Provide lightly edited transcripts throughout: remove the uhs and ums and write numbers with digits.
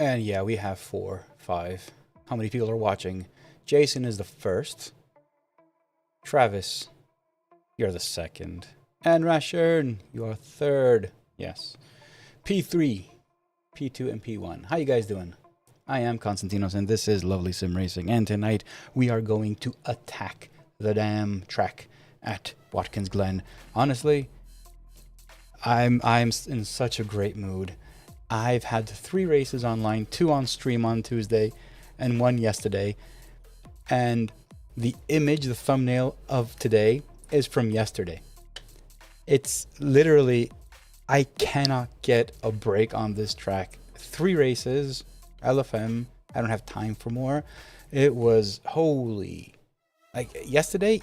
And yeah, we have 4, 5. How many people are watching? Jason is the first. Travis, you're the second. And Rashern, you are third. Yes. P3, P2, and P1. How you guys doing? I am Konstantinos, and this is Lovely Simracing. And tonight, we are going to attack the damn track at Wkatins Geln. Honestly, I'm in such a great mood. I've had 3 races online, 2 on stream on Tuesday, and 1 yesterday. And the image, the thumbnail of today is from yesterday. It's literally, I cannot get a break on this track. 3 races, LFM, I don't have time for more. It was holy. Like yesterday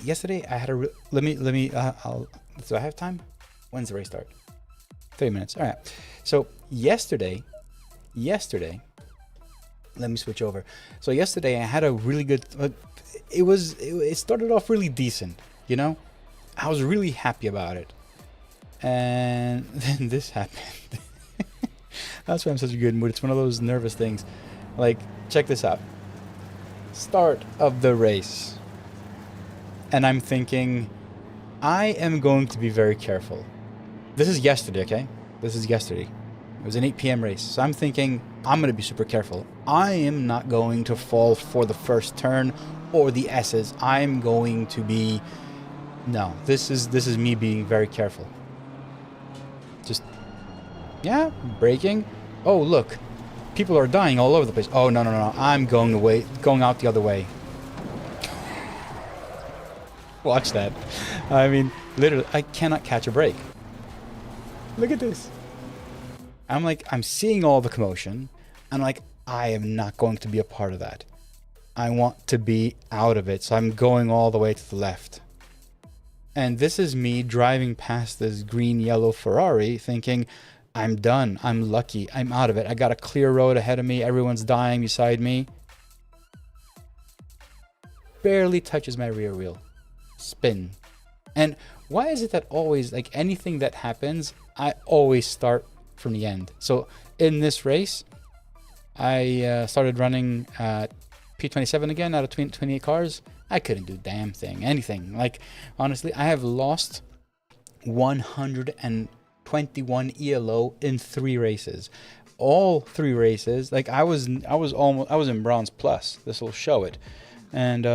I had a, do I have time? When's the race start? 3 minutes, all right. So yesterday, let me switch over. So yesterday I had a really good, it started off really decent, you know? I was really happy about it. And then this happened. That's why I'm such a good mood. It's one of those nervous things. Like, check this out. Start of the race. And I'm thinking, I am going to be very careful. This is yesterday, okay? This is yesterday. It was an 8 p.m. race. So I'm thinking, I'm going to be super careful. I am not going to fall for the first turn or the S's. I'm going to be... No, this is me being very careful. Just, yeah, braking. Oh, look. People are dying all over the place. Oh, no. I'm going out the other way. Watch that. I mean, literally, I cannot catch a break. Look at this. I'm seeing all the commotion. I'm like, I am not going to be a part of that. I want to be out of it. So I'm going all the way to the left. And this is me driving past this green-yellow Ferrari thinking, I'm done. I'm lucky. I'm out of it. I got a clear road ahead of me. Everyone's dying beside me. Barely touches my rear wheel. Spin. And why is it that always, like anything that happens, I always start from the end? So in this race, I started running P27 again out of 28 cars. I couldn't do a damn thing, anything. Like, honestly, I have lost 121 ELO in 3 races. All 3 races, like I was in bronze plus. This will show it. And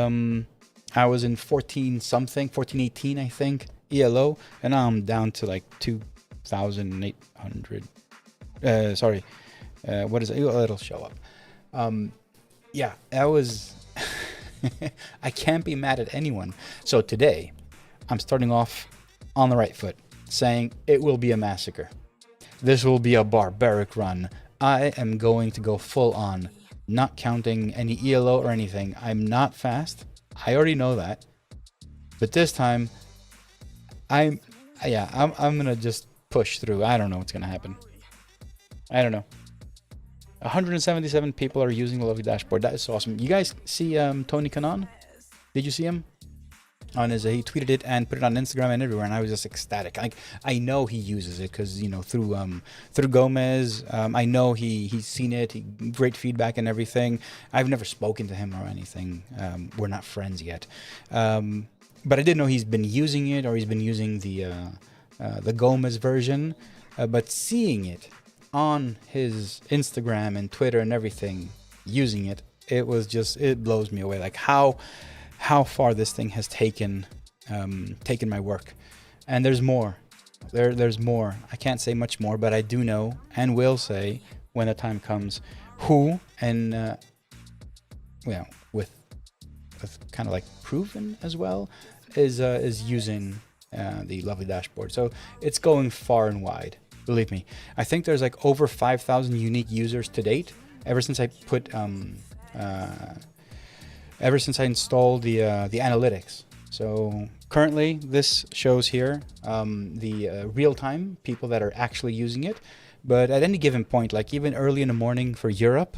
I was in 1418, I think, ELO, and now I'm down to like 2,800. What is it? It'll show up. Yeah, that was... I can't be mad at anyone. So today, I'm starting off on the right foot, saying it will be a massacre. This will be a barbaric run. I am going to go full on, not counting any ELO or anything. I'm not fast. I already know that. But this time, I'm gonna just push through. I don't know what's gonna happen. I don't know. 177 people are using the lovely dashboard. That is awesome. You guys see Tony Kanon? Did you see him? On his, he tweeted it and put it on Instagram and everywhere, and I was just ecstatic. I know he uses it because, you know, through Gomez. I know he's seen it. Great feedback and everything. I've never spoken to him or anything. We're not friends yet. But I did know he's been using it, or he's been using the Gomez version. But seeing it on his Instagram and Twitter and everything, using it, it was just, it blows me away. Like how far this thing has taken my work. And there's more. There's more. I can't say much more, but I do know and will say when the time comes who, and well, with kind of like proven as well, is using the lovely dashboard. So it's going far and wide. Believe me, I think there's like over 5,000 unique users to date. Ever since I put, ever since I installed the analytics. So currently, this shows here the real-time people that are actually using it. But at any given point, like even early in the morning for Europe,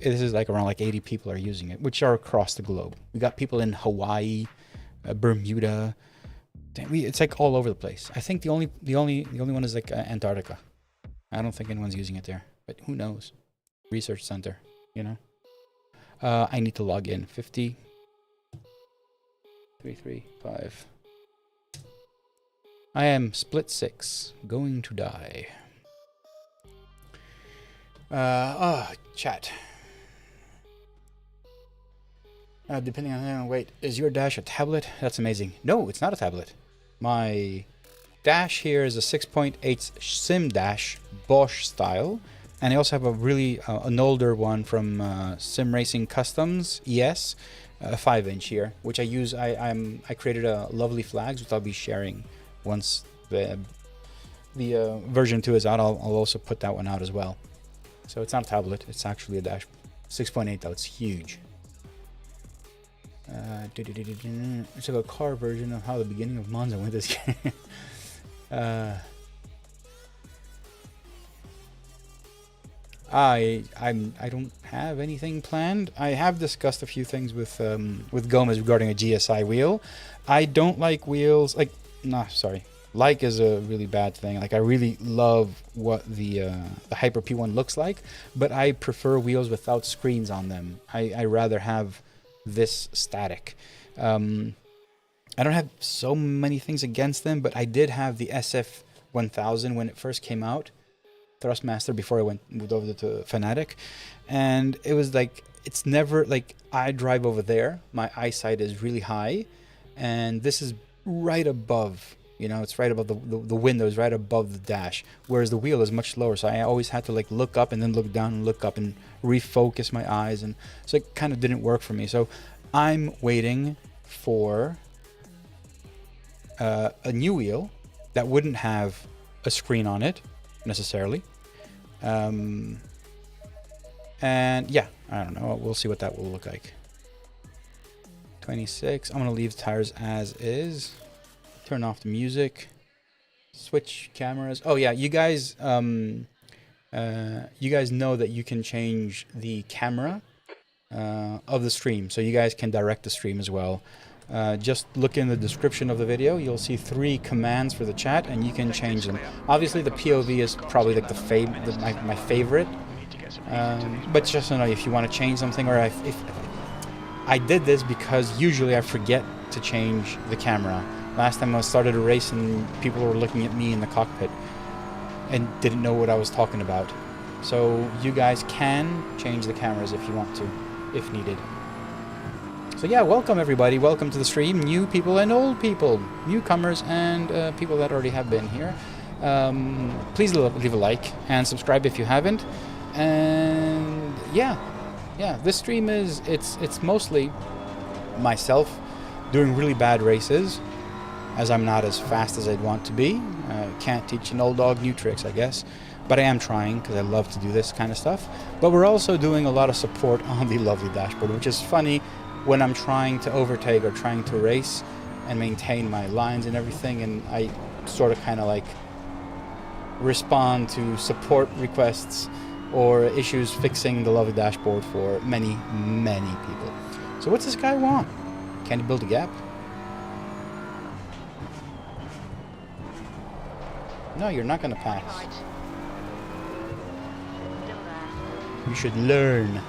this is like around like 80 people are using it, which are across the globe. We got people in Hawaii, Bermuda. It's like all over the place. I think the only one is like Antarctica. I don't think anyone's using it there, but who knows? research center, you know. I need to log in. 50 335. I am split 6, going to die. Chat. Depending on wait, is your dash a tablet? That's amazing. No, it's not a tablet. My dash here is a 6.8 SimDash BOSCH style, and I also have a really an older one from Simracing Customs ES, a 5-inch here, which I use. I created a lovely flags, which I'll be sharing once the version 2 is out. I'll also put that one out as well. So it's not a tablet, it's actually a dash. 6.8 though, it's huge. It's like a car version of how the beginning of Monza went this year. I don't have anything planned. I have discussed a few things with Gomez regarding a GSI wheel. I don't like wheels like like is a really bad thing. Like I really love what the Hyper P1 looks like, but I prefer wheels without screens on them. I rather have this static. I don't have so many things against them, but I did have the SF1000 when it first came out, Thrustmaster, before I moved over to Fanatec, and it was like, it's never like, I drive over there, my eyesight is really high, and this is right above, you know, it's right above the windows, right above the dash, whereas the wheel is much lower, so I always had to like look up and then look down and look up and refocus my eyes, and so it kind of didn't work for me. So I'm waiting for a new wheel that wouldn't have a screen on it necessarily, and yeah, I don't know, we'll see what that will look like. 26, I'm gonna leave tires as is, turn off the music, switch cameras. Oh yeah, you guys know that you can change the camera of the stream, so you guys can direct the stream as well. Just look in the description of the video, you'll see 3 commands for the chat, and you can change them. Obviously the POV is probably like my favorite, but just to know if you want to change something, or if I did this because usually I forget to change the camera. Last time I started a race and people were looking at me in the cockpit and didn't know what I was talking about. So you guys can change the cameras if you want to, if needed. So yeah, welcome everybody, welcome to the stream, new people and old people, newcomers and people that already have been here. Please leave a like and subscribe if you haven't. And yeah, this stream is, it's mostly myself doing really bad races, as I'm not as fast as I'd want to be. Can't teach an old dog new tricks, I guess. But I am trying, because I love to do this kind of stuff. But we're also doing a lot of support on the lovely dashboard, which is funny when I'm trying to overtake or trying to race and maintain my lines and everything, and I sort of kind of like respond to support requests or issues fixing the lovely dashboard for many, many people. So what's this guy want? Can he build a gap? No, you're not gonna pass. You should learn.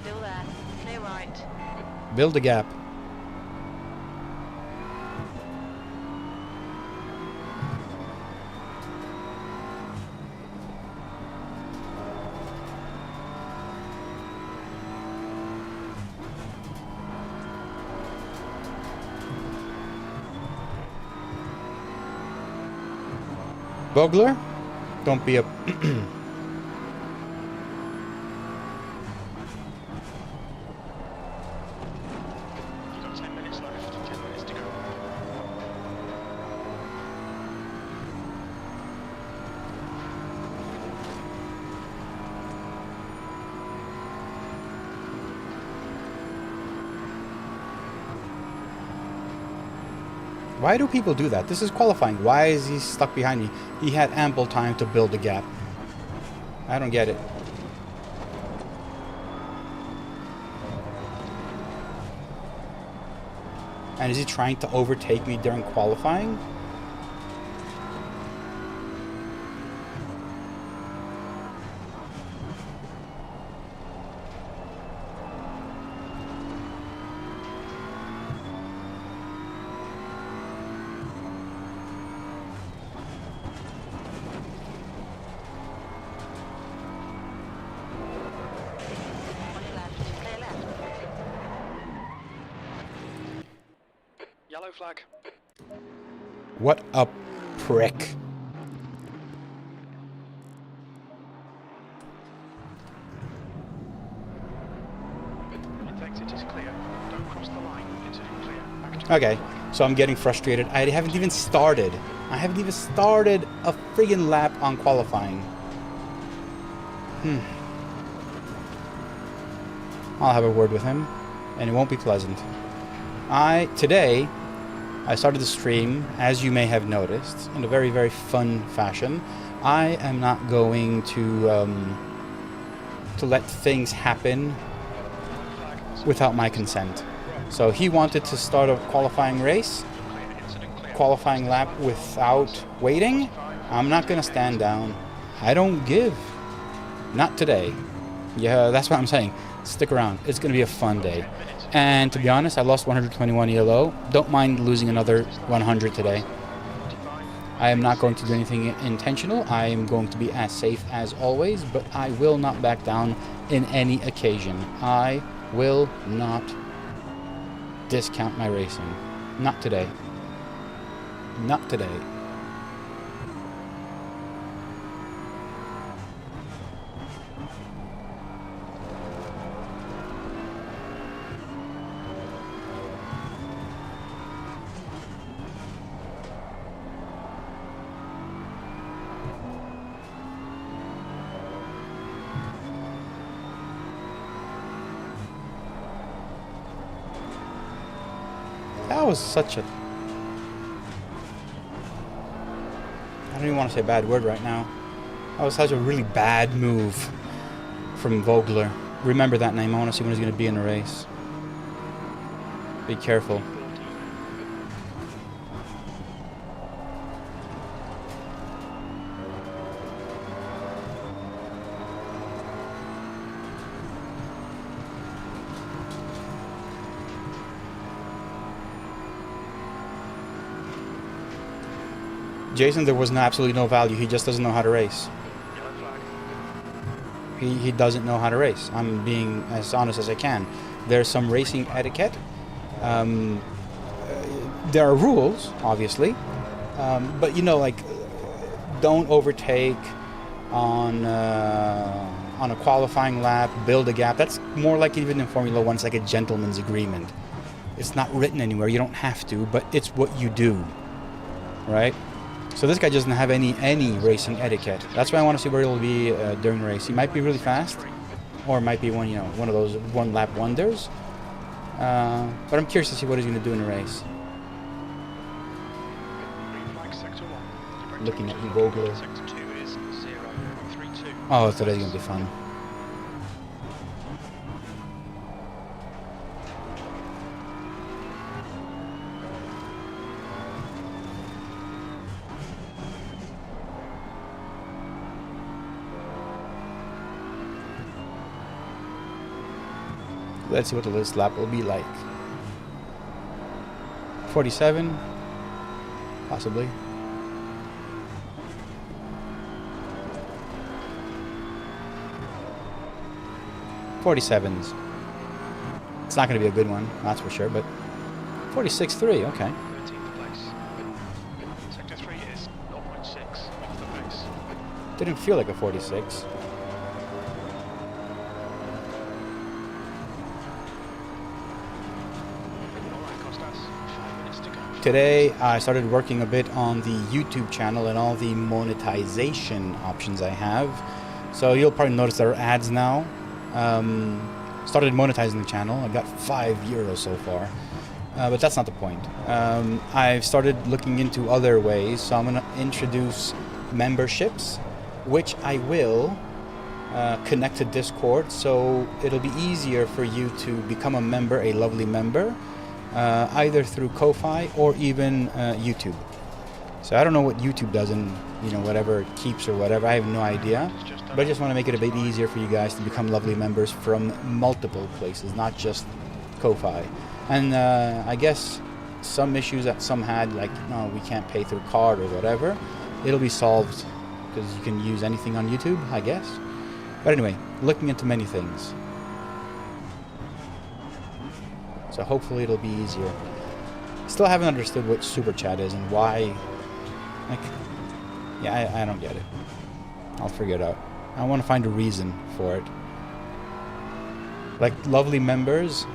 Still there. Clear right. Build a gap. Bogler, don't be a You've got 10 minutes left, 10 minutes to go. Why do people do that? This is qualifying. Why is he stuck behind me? He had ample time to build a gap. I don't get it. And is he trying to overtake me during qualifying? Yellow flag. What a prick. It exit is clear. Don't cross the line. Exit clear. Back to Okay, so I'm getting frustrated. I haven't even started. I haven't even started a friggin' lap on qualifying. I'll have a word with him, and it won't be pleasant. Today, I started the stream, as you may have noticed, in a very, very fun fashion. I am not going to let things happen without my consent. So he wanted to start a qualifying race, qualifying lap without waiting. I'm not going to stand down. I don't give. Not today. Yeah, that's what I'm saying. Stick around. It's going to be a fun day. And to be honest, I lost 121 ELO. Don't mind losing another 100 today. I am not going to do anything intentional. I am going to be as safe as always, but I will not back down in any occasion. I will not discount my racing. Not today. Not today. That was such a... I don't even want to say a bad word right now. That was such a really bad move from Vogler. Remember that name. I want to see when he's going to be in a race. Be careful. Jason, there was absolutely no value. He just doesn't know how to race. yellow flag. He doesn't know how to race. I'm being as honest as I can. There's some racing etiquette. There are rules, obviously. But, you know, like, don't overtake on a qualifying lap, build a gap. That's more like even in Formula 1, it's like a gentleman's agreement. It's not written anywhere. You don't have to, but it's what you do, right? So this guy doesn't have any racing etiquette. That's why I want to see where he'll be during the race. He might be really fast, or it might be one of those one-lap wonders. But I'm curious to see what he's going to do in the race. Green flag, sector 1. Looking at you, Vogler. Sector 2 is 032. Oh, today's going to be fun. Let's see what the list lap will be like. 47, possibly. 47s. It's not going to be a good one, that's for sure, but 46.3, okay. 13th place. Sector 3 is 0.6 off the pace. Didn't feel like a 46. Today I started working a bit on the YouTube channel and all the monetization options I have. So you'll probably notice there are ads now. Started monetizing the channel. I got €5 so far. But that's not the point. I've started looking into other ways. So I'm going to introduce memberships, which I will connect to Discord. So it'll be easier for you to become a member, a lovely member. Either through Ko-Fi or even YouTube. So I don't know what YouTube does and whatever it keeps or whatever. I have no idea. But I just want to make it a bit easier for you guys to become lovely members from multiple places, not just Ko-Fi. And I guess some issues that some had, like, no, we can't pay through card or whatever, it'll be solved because you can use anything on YouTube, I guess. But anyway, looking into many things. So hopefully it'll be easier. Still haven't understood what super chat is and why. Like, yeah, I don't get it. I'll figure it out. I want to find a reason for it. Like lovely members,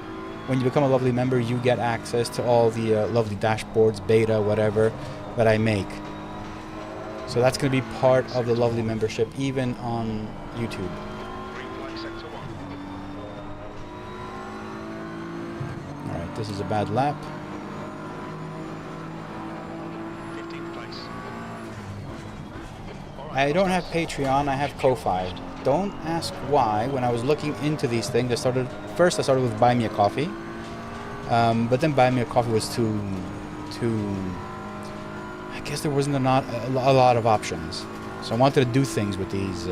when you become a lovely member, you get access to all the lovely dashboards, beta, whatever, that I make. So that's going to be part of the lovely membership, even on YouTube. Alright, this is a bad lap. 15th place. I don't have Patreon, I have Ko-Fi. Don't ask why. When I was looking into these things, I started with Buy Me a Coffee. But then Buy Me a Coffee was too I guess there wasn't a lot of options. So I wanted to do things with these,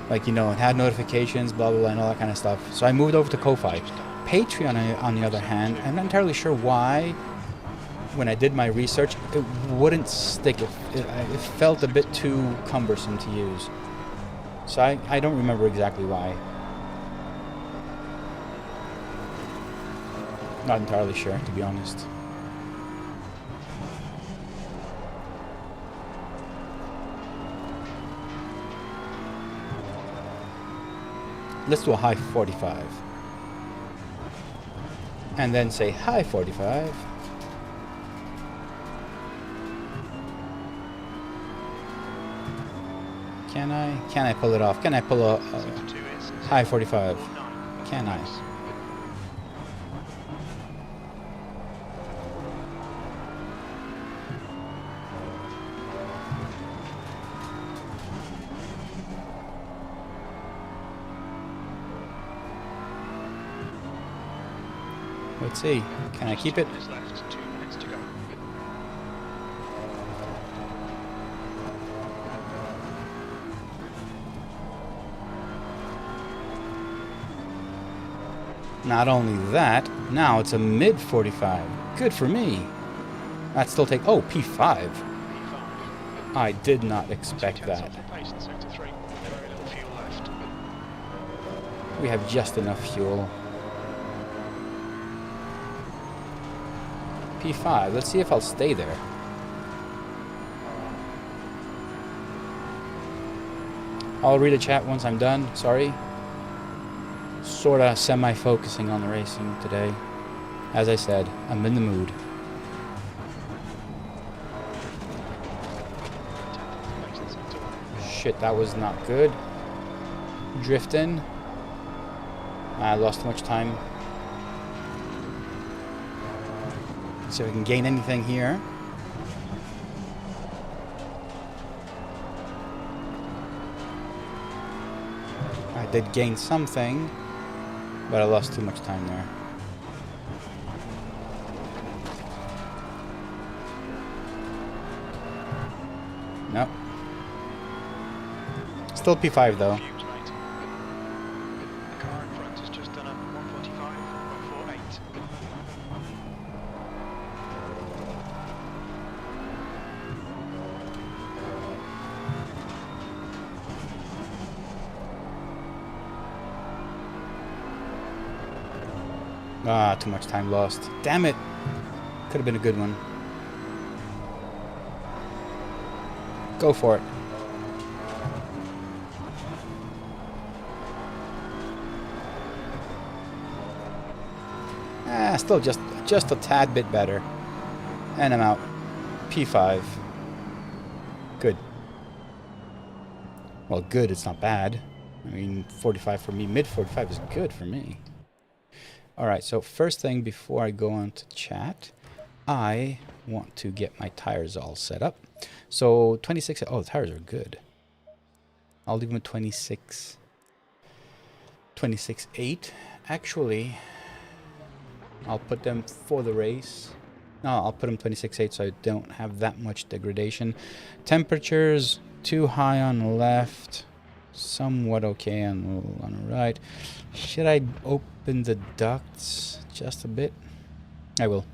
like, you know, it had notifications, blah, blah, blah, and all that kind of stuff. So I moved over to Ko-Fi. Patreon, on the other hand, I'm not entirely sure why, when I did my research, it wouldn't stick. It felt a bit too cumbersome to use. So I don't remember exactly why. Not entirely sure, to be honest. Let's do a high 45. And then say high 45. Can I pull it off? Can I pull a high 45? Can I? Let's see. Can I keep it? 2 minutes to go. Not only that, now it's a mid 45. Good for me. That still take. Oh, P5. I did not expect that. We have just enough fuel. P5. Let's see if I'll stay there. I'll read the chat once I'm done. Sorry. Sorta semi-focusing on the racing today. As I said, I'm in the mood. Shit, that was not good. Drifting. I lost too much time. Let's see if I can gain anything here. I did gain something, but I lost too much time there. Nope. Still P5 though. The car in front has just done a 145.48. Ah, too much time lost. Damn it. Could have been a good one. Go for it. Ah, still just a tad bit better. And I'm out. P5. Good. Well, good, it's not bad. I mean, 45 for me, mid 45 is good for me. Alright, so first thing before I go on to chat, I want to get my tires all set up. So 26, oh, the tires are good. I'll leave them at 26.8. Actually, I'll put them for the race. No, I'll put them 26.8 so I don't have that much degradation. Temperatures, too high on the left. Somewhat okay on the right. Should I open the ducts just a bit? I will.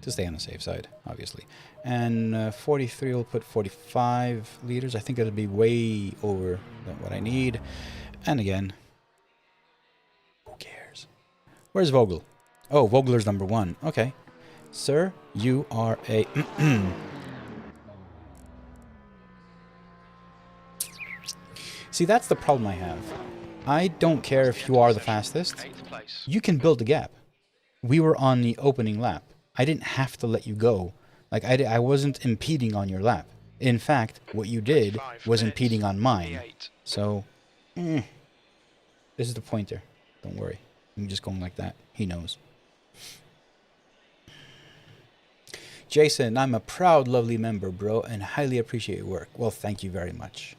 To stay on the safe side, obviously. And 43 will put 45 liters. I think it'll be way over than what I need. And again, who cares? Where's Vogel? Oh, Vogler's number 1. Okay. Sir, you are a... See, that's the problem I have. I don't care if you are the fastest. 8th place. You can build a gap. We were on the opening lap. I didn't have to let you go. Like, I wasn't impeding on your lap. In fact, what you did was impeding on mine. P8. So, this is the pointer. Don't worry. I'm just going like that. He knows. Jason, I'm a proud, lovely member, bro, and highly appreciate your work. Well, thank you very much.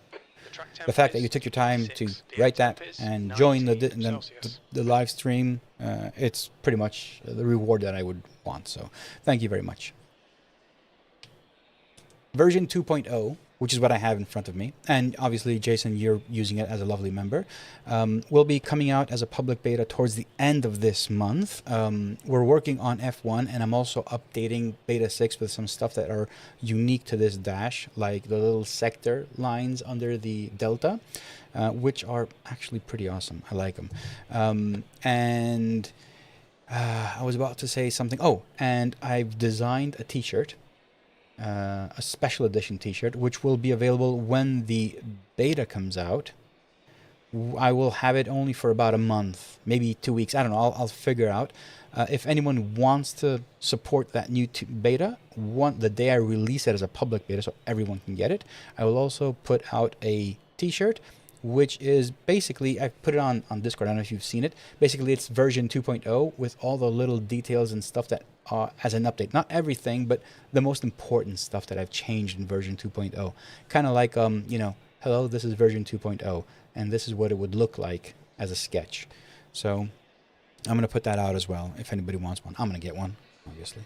The fact that you took your time to write that and join the live stream, it's pretty much the reward that I would want. So, thank you very much. Version 2.0, which is what I have in front of me, and obviously, Jason, you're using it as a lovely member, will be coming out as a public beta towards the end of this month. We're working on F1, and I'm also updating Beta 6 with some stuff that are unique to this dash, like the little sector lines under the Delta, which are actually pretty awesome. I like them. I was about to say something. Oh, and I've designed a t-shirt. A special edition t-shirt, which will be available when the beta comes out. I will have it only for about a month, maybe 2 weeks. I don't know. I'll figure out. If anyone wants to support that new beta, the day I release it as a public beta so everyone can get it, I will also put out a t-shirt, which is basically, I put it on Discord. I don't know if you've seen it. Basically, it's version 2.0 with all the little details and stuff that as an update. Not everything, but the most important stuff that I've changed in version 2.0. Kind of like, you know, hello, this is version 2.0, and this is what it would look like as a sketch. So I'm going to put that out as well if anybody wants one. I'm going to get one, obviously.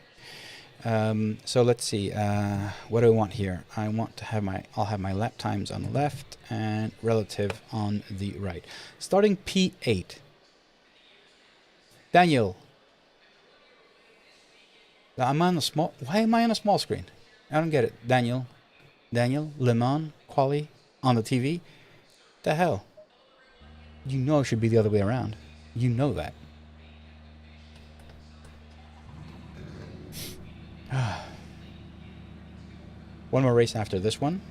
So let's see. What do I want here? I want to have I'll have my lap times on the left and relative on the right. Starting P8. Daniel. I'm on a small... Why am I on a small screen? I don't get it. Daniel, Le Mans, Quali, on the TV? The hell? You know it should be the other way around. You know that. One more race after this one.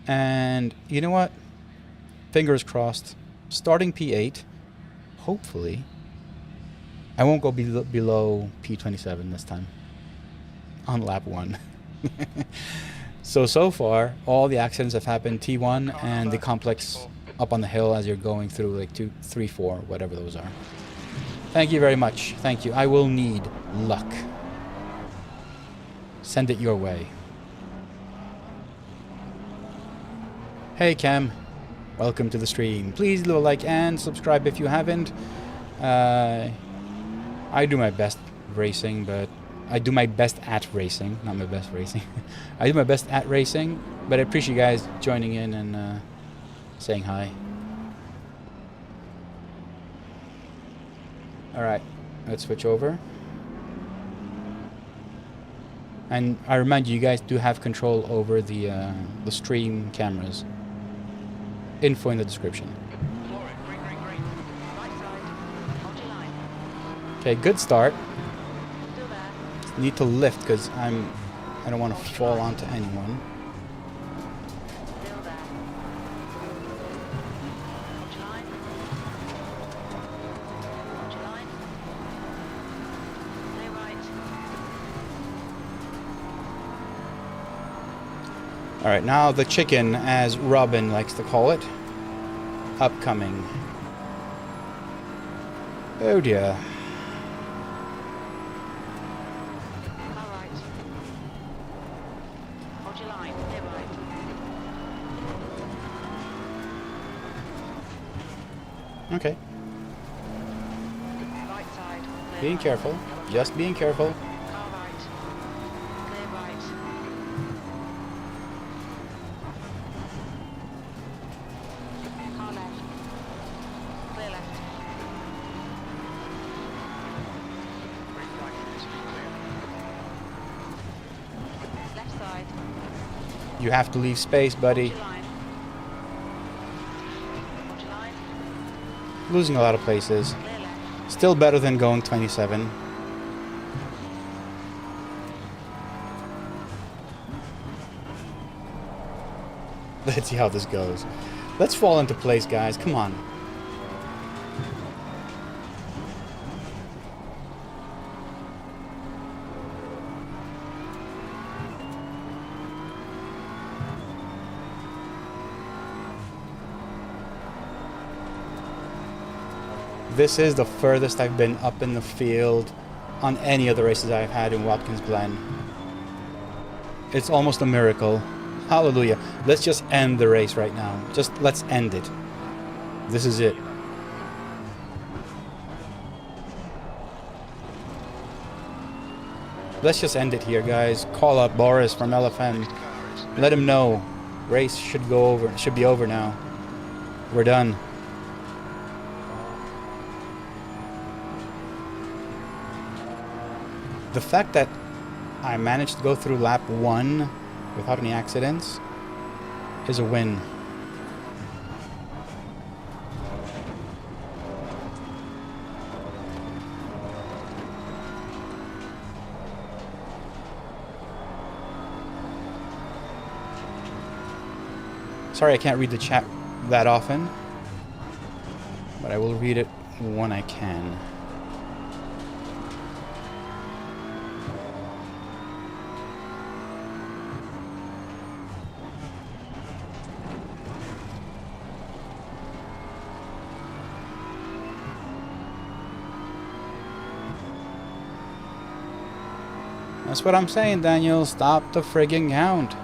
And you know what? Fingers crossed. Starting P8. Hopefully. I won't go below P27 this time. On lap 1. So far, all the accidents have happened T1 and the complex up on the hill as you're going through like 2, 3, 4, whatever those are. Thank you very much. Thank you. I will need luck. Send it your way. Hey Cam, welcome to the stream. Please leave a like and subscribe if you haven't. I do my best racing, but I do my best at racing, not my best racing. I do my best at racing, but I appreciate you guys joining in and saying hi. Alright, let's switch over. And I remind you, you guys do have control over the stream cameras. Info in the description. Okay, good start. Need to lift because I don't want to fall onto anyone. All right, now the chicken, as Robin likes to call it, upcoming. Oh dear. Okay. Right side. Being careful. Just being careful. Car right. Clear right. Car left. Clear left. Green flag is clear. Left side. You have to leave space, buddy. Hold your line. Hold your line. Losing a lot of places. Clear left. Still better than going 27. Let's see how this goes. Let's fall into place, guys. Come on. This is the furthest I've been up in the field on any of the races I've had in Wkatins Geln. It's almost a miracle. Hallelujah. Let's just end the race right now. Just let's end it. This is it. Let's just end it here, guys. Call up Boris from LFM. Let him know. Race should go over. Should be over now. We're done. The fact that I managed to go through lap 1 without any accidents is a win. Sorry I can't read the chat that often, but I will read it when I can. That's what I'm saying, Daniel. Stop the frigging count.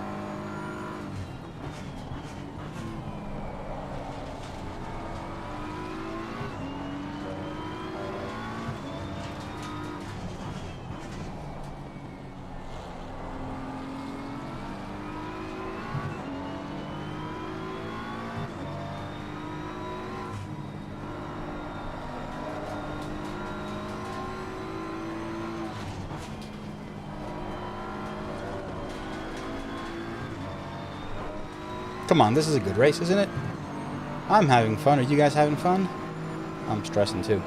Come on, this is a good race, isn't it? I'm having fun. Are you guys having fun? I'm stressing too.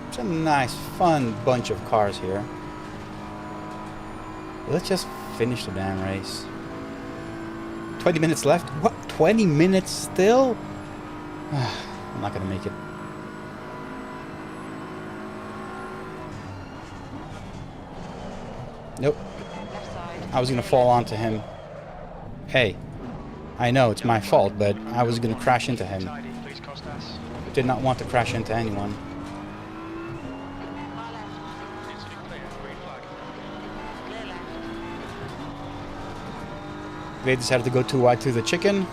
It's a nice, fun bunch of cars here. Let's just finish the damn race. 20 minutes left? What? 20 minutes still? I'm not gonna make it. Nope. I was gonna fall onto him. Hey, I know it's my fault, but I was gonna crash into him. Did not want to crash into anyone. They decided to go too wide to the chicken.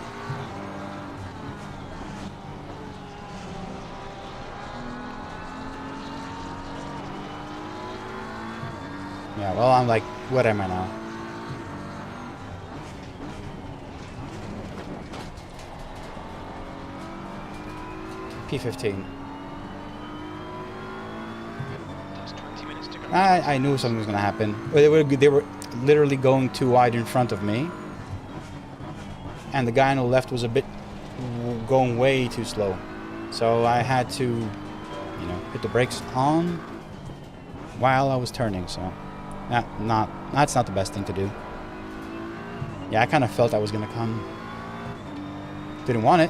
Yeah, well, I'm like, what am I now? P15. I knew something was going to happen. They were literally going too wide in front of me. And the guy on the left was a bit going way too slow. So I had to, you know, hit the brakes on while I was turning, so... That's not the best thing to do. Yeah, I kind of felt I was going to come. Didn't want it.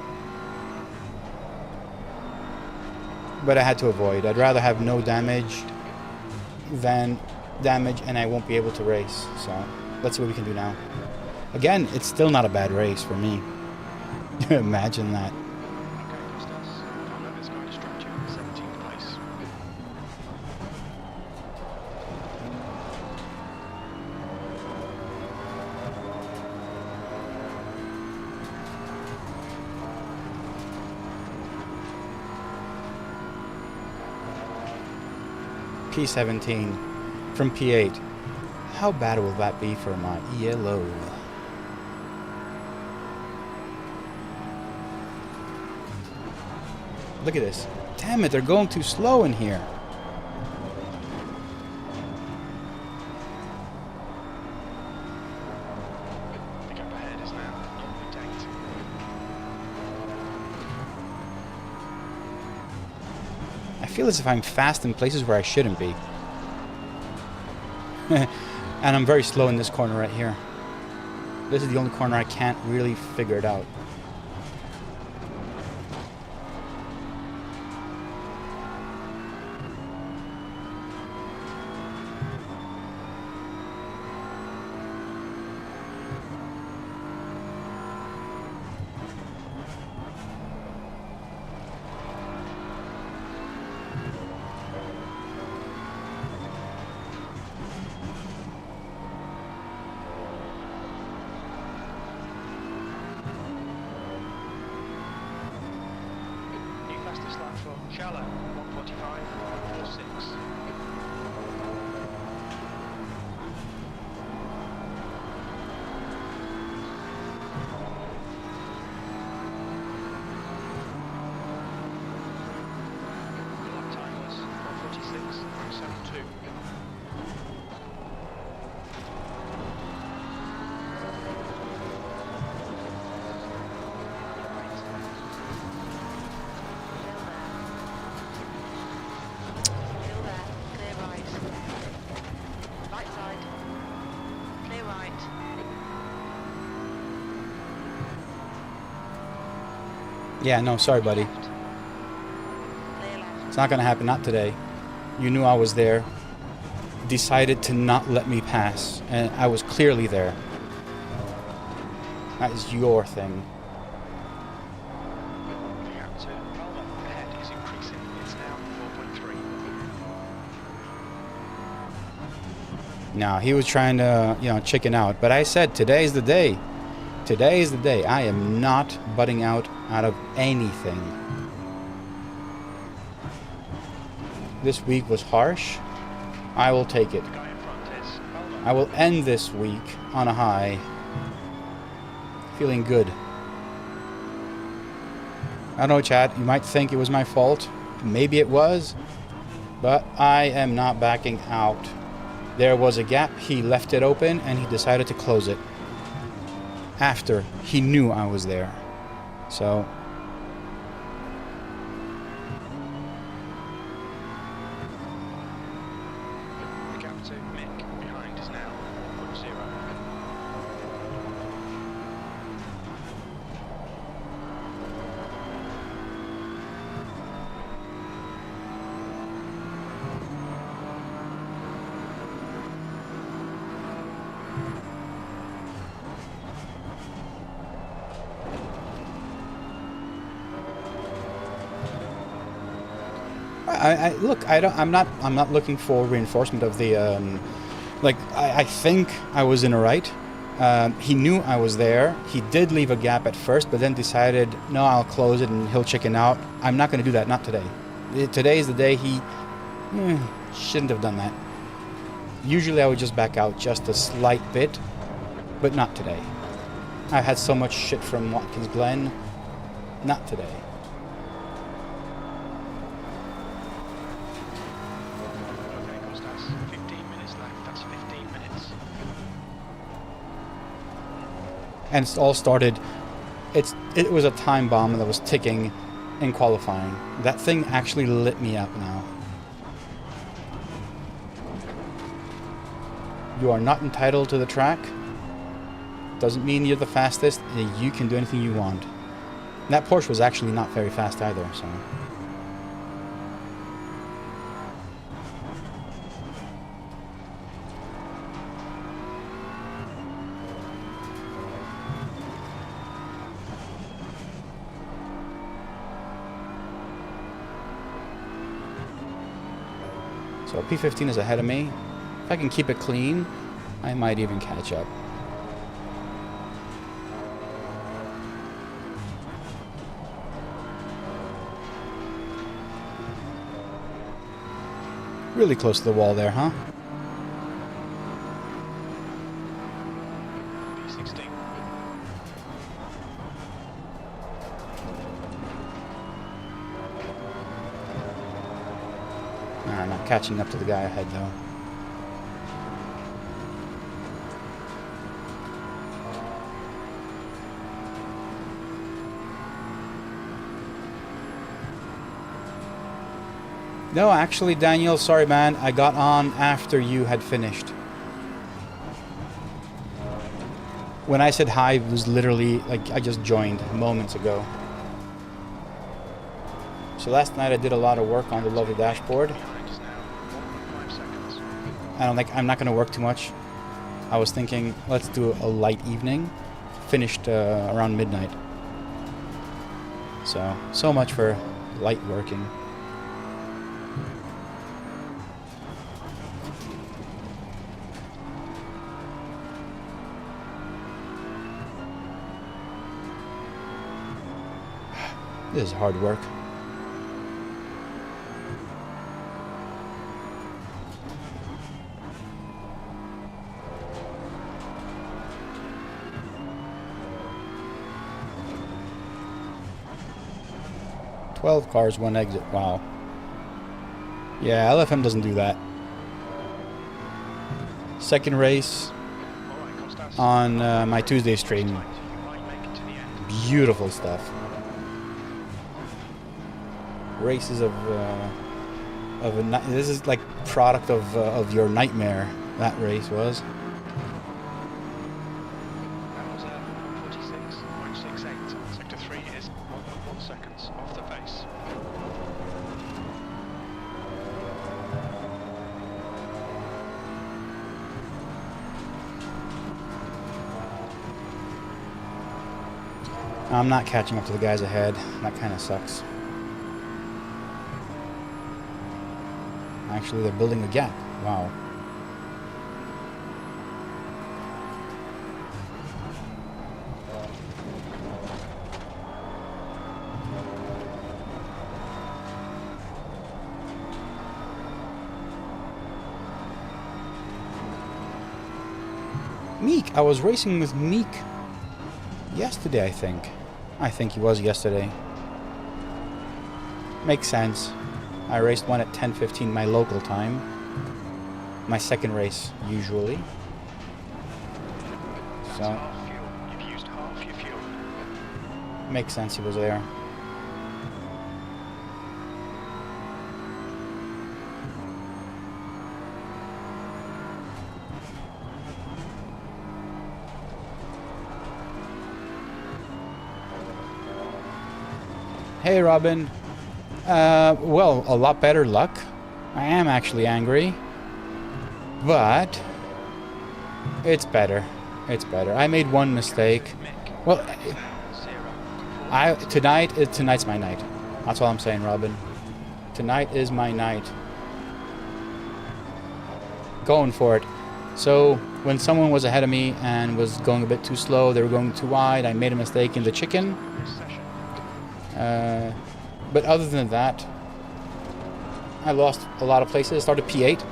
But I had to avoid. I'd rather have no damage than damage and I won't be able to race. So let's see what we can do now. Again, it's still not a bad race for me. Imagine that. P17 from P8. How bad will that be for my ELO? Look at this. Damn it, they're going too slow in here. feel as if I'm fast in places where I shouldn't be. And I'm very slow in this corner right here. This is the only corner I can't really figure it out. Shallow, 145.46. Lap time was 146.72. Yeah, no, sorry, buddy. It's not gonna happen, not today. You knew I was there. Decided to not let me pass, and I was clearly there. That is your thing. The gap to Palmer ahead is increasing. It's now 4.3. No, he was trying to, you know, chicken out. But I said, today's the day. Today is the day. I am not butting out of anything. This week was harsh. I will take it. The guy in front is Palmer. I will end this week on a high. Feeling good. I don't know, chat. You might think it was my fault. Maybe it was. But I am not backing out. There was a gap. He left it open and he decided to close it. After he knew I was there. So The gap to Mick behind is now 1.0. I'm not looking for reinforcement of the I think I was in the right. He knew I was there. He did leave a gap at first, but then decided, no, I'll close it and he'll chicken out. I'm not going to do that, not today. Today is the day he shouldn't have done that. Usually I would just back out just a slight bit, but not today. I've had so much shit from Wkatins Geln. Not today. Okay, Costa, that's 15 minutes left. That's 15 minutes. And it's all started. It was a time bomb that was ticking in qualifying. That thing actually lit me up now. You are not entitled to the track. Doesn't mean you're the fastest. You can do anything you want. And that Porsche was actually not very fast either, so. So P15 is ahead of me. If I can keep it clean, I might even catch up. Really close to the wall there, huh? P16. Nah, not catching up to the guy ahead though. No, actually, Daniel, sorry, man. I got on after you had finished. When I said hi, it was literally like I just joined moments ago. So last night I did a lot of work on the lovely dashboard. I'm not going to work too much. I was thinking, let's do a light evening. Finished around midnight. So much for light working. This is hard work. "12 cars, 1 exit." Wow. Yeah, LFM doesn't do that. Second race on my Tuesday stream. Beautiful stuff. Races of a this is like product of your nightmare. That race was. That was 146.68. Sector 3 is 1.1 seconds off the pace. I'm not catching up to the guys ahead. That kind of sucks. Actually, they're building a gap. Wow. Meek. I was racing with Meek yesterday, I think. I think he was yesterday. Makes sense. I raced one at 10:15 my local time. My second race, usually. So, Half fuel. You've used half your fuel. makes sense he was there. Hey, Robin. Well, a lot better luck. I am actually angry. But it's better. It's better. I made one mistake. Well, tonight's my night. That's all I'm saying, Robin. Tonight is my night. Going for it. So, when someone was ahead of me and was going a bit too slow, they were going too wide, I made a mistake in the chicken. But other than that, I lost a lot of places. Started P8.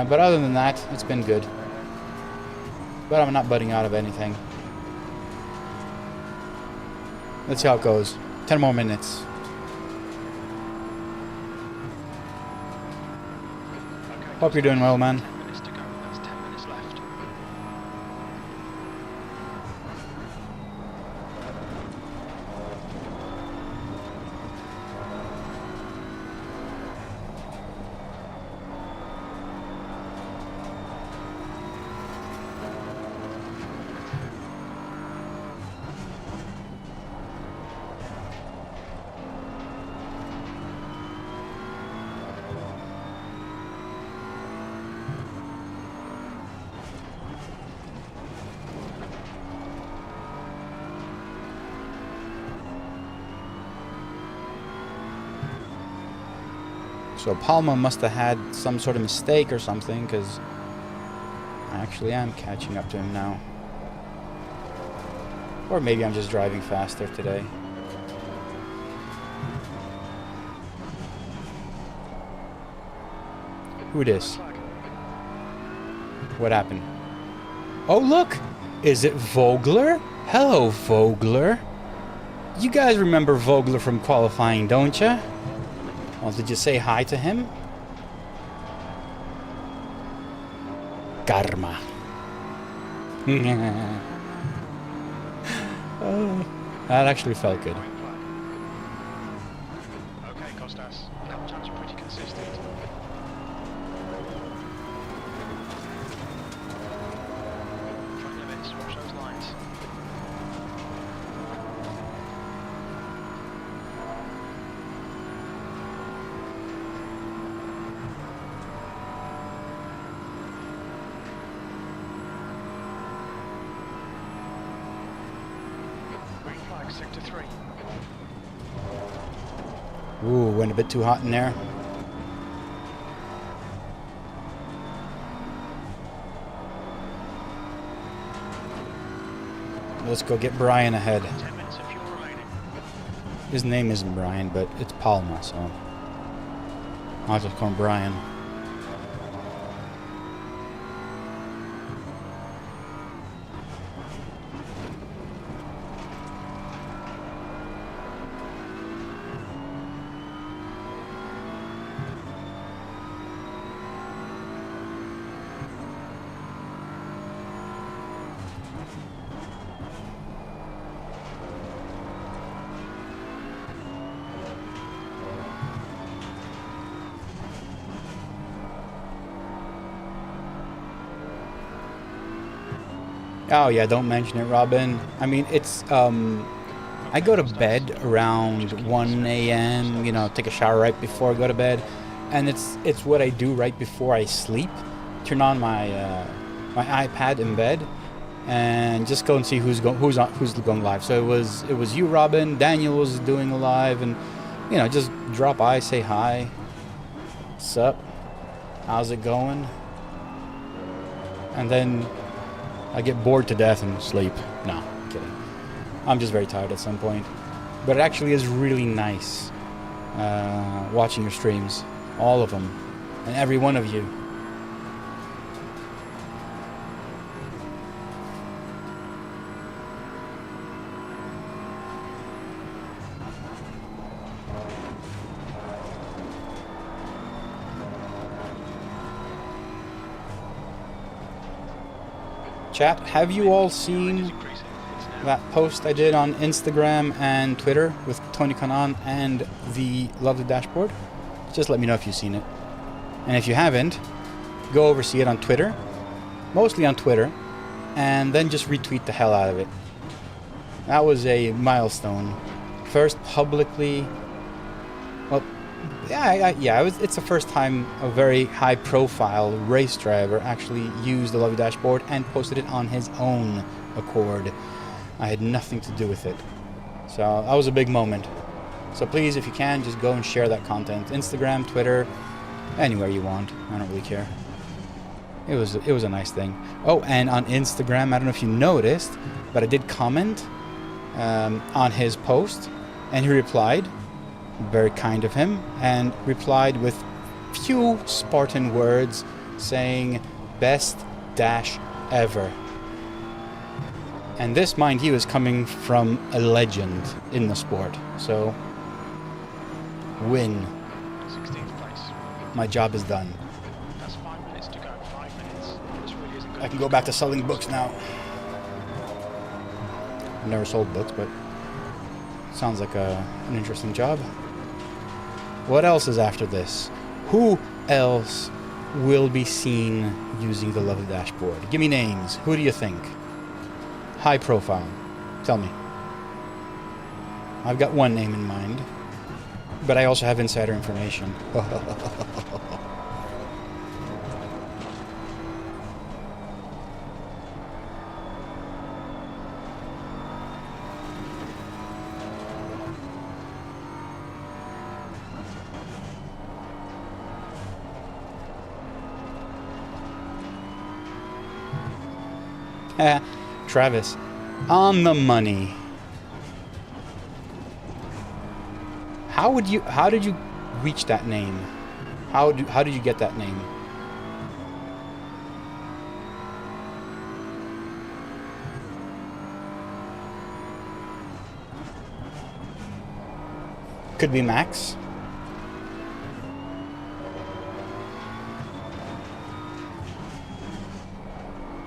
But other than that, it's been good. But I'm not butting out of anything. Let's see how it goes. 10 more minutes. Hope you're doing well, man. 10 minutes to go. That's 10 minutes left. So Palma must have had some sort of mistake or something, because I actually am catching up to him now. Or maybe I'm just driving faster today. Who dis? What happened? Oh, look! Is it Vogler? Hello, Vogler. You guys remember Vogler from qualifying, don't ya? Well, did you say hi to him? Karma. Oh, that actually felt good. Okay, Costas. Lap times are pretty consistent. Sector 3. Ooh, went a bit too hot in there. Let's go get Brian ahead. 10 minutes of fuel remaining. His name isn't Brian, but it's Palma, so I'll just call him Brian. Oh yeah, don't mention it, Robin. I mean, it's I go to bed around 1 a.m. You know, take a shower right before I go to bed, and it's what I do right before I sleep. Turn on my my iPad in bed, and just go and see who's going live. So it was you, Robin. Daniel was doing a live, and you know, just drop by, say hi. What's up? How's it going? And then I get bored to death and sleep. No, I'm kidding. I'm just very tired at some point. But it actually is really nice watching your streams. All of them. And every one of you. Chat, have you all seen that post I did on Instagram and Twitter with Tony Kanan and the lovely dashboard? Just let me know if you've seen it. And if you haven't, go over see it on Twitter, mostly on Twitter, and then just retweet the hell out of it. That was a milestone. First publicly, well, it's the first time a very high-profile race driver actually used the lovely dashboard and posted it on his own accord. I had nothing to do with it. So that was a big moment. So please, if you can, just go and share that content. Instagram, Twitter, anywhere you want. I don't really care. It was a nice thing. Oh, and on Instagram, I don't know if you noticed, but I did comment on his post, and he replied. Very kind of him, and replied with few Spartan words saying, "Best dash ever." And this, mind you, is coming from a legend in the sport. So, win. 16th place. My job is done. That's 5 minutes to go. 5 minutes. This really isn't I can go back to selling books now. I've never sold books, but sounds like an interesting job. What else is after this? Who else will be seen using the lovely dashboard? Give me names. Who do you think? High profile. Tell me. I've got one name in mind, but I also have insider information. Travis, on the money. How did you reach that name? How did you get that name? Could be Max.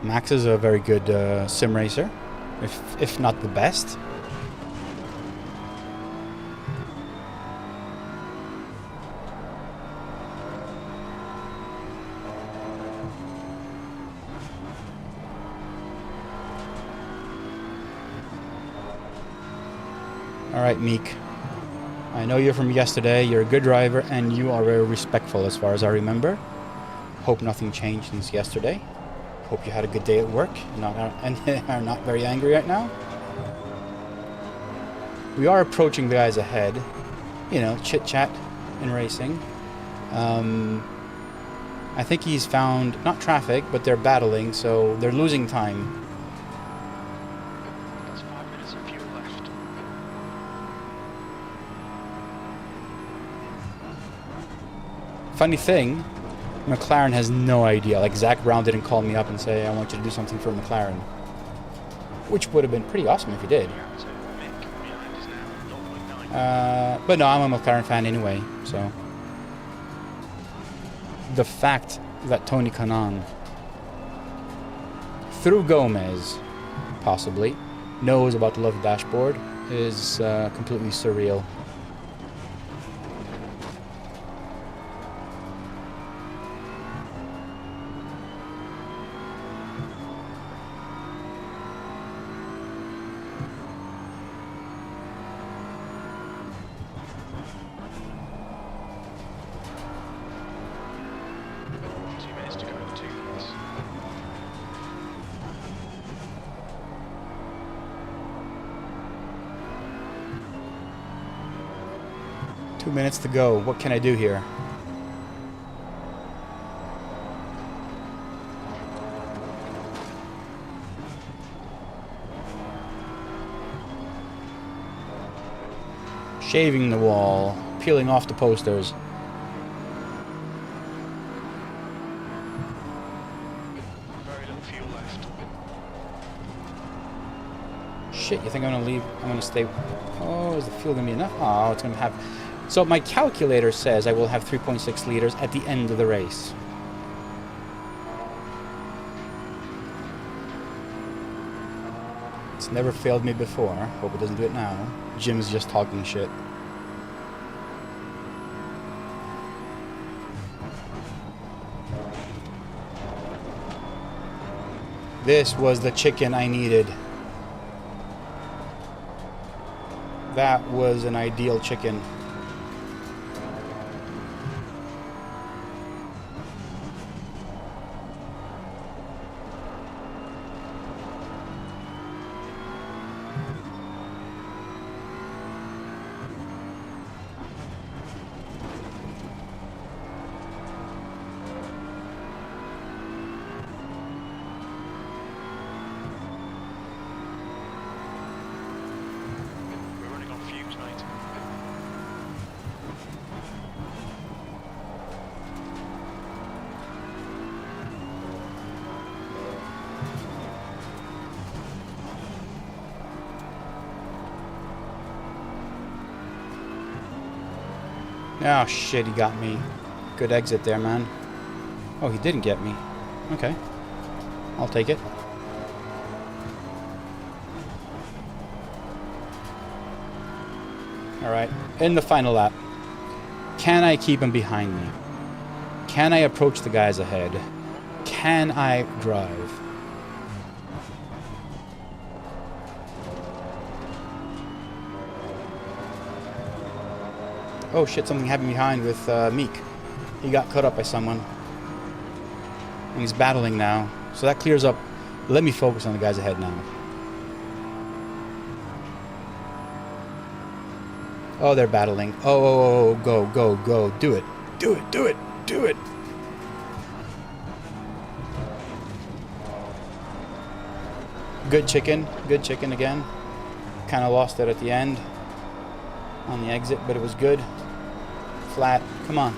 Max is a very good sim racer, if not the best. All right, Meek. I know you're from yesterday. You're a good driver, and you are very respectful as far as I remember. Hope nothing changed since yesterday. Hope you had a good day at work and are not very angry right now. We are approaching the guys ahead. You know, chit-chat in racing. I think he's found, not traffic, but they're battling, so they're losing time. That's 5 minutes of fuel left. Funny thing, McLaren has no idea. Like, Zach Brown didn't call me up and say, I want you to do something for McLaren. Which would have been pretty awesome if he did. So Mick behind is now 0.9. But no, I'm a McLaren fan anyway, so. The fact that Tony Kanaan, through Gomez, possibly, knows about the love dashboard is completely surreal. Minutes to go. What can I do here? Shaving the wall, peeling off the posters. Very little fuel left. Shit, you think I'm gonna leave? I'm gonna stay. Oh, is the fuel gonna be enough? Oh, it's gonna have. So my calculator says I will have 3.6 liters at the end of the race. It's never failed me before. Hope it doesn't do it now. Jim's just talking shit. This was the chicken I needed. That was an ideal chicken. Oh shit, he got me. Good exit there, man. Oh, he didn't get me. Okay. I'll take it. Alright, in the final lap. Can I keep him behind me? Can I approach the guys ahead? Can I drive? Oh shit, something happened behind with Meek. He got cut up by someone. And he's battling now. So that clears up. Let me focus on the guys ahead now. Oh, they're battling. Oh, go, go, go. Do it. Do it, do it, do it. Good chicken again. Kind of lost it at the end on the exit, but it was good. Flat. Come on.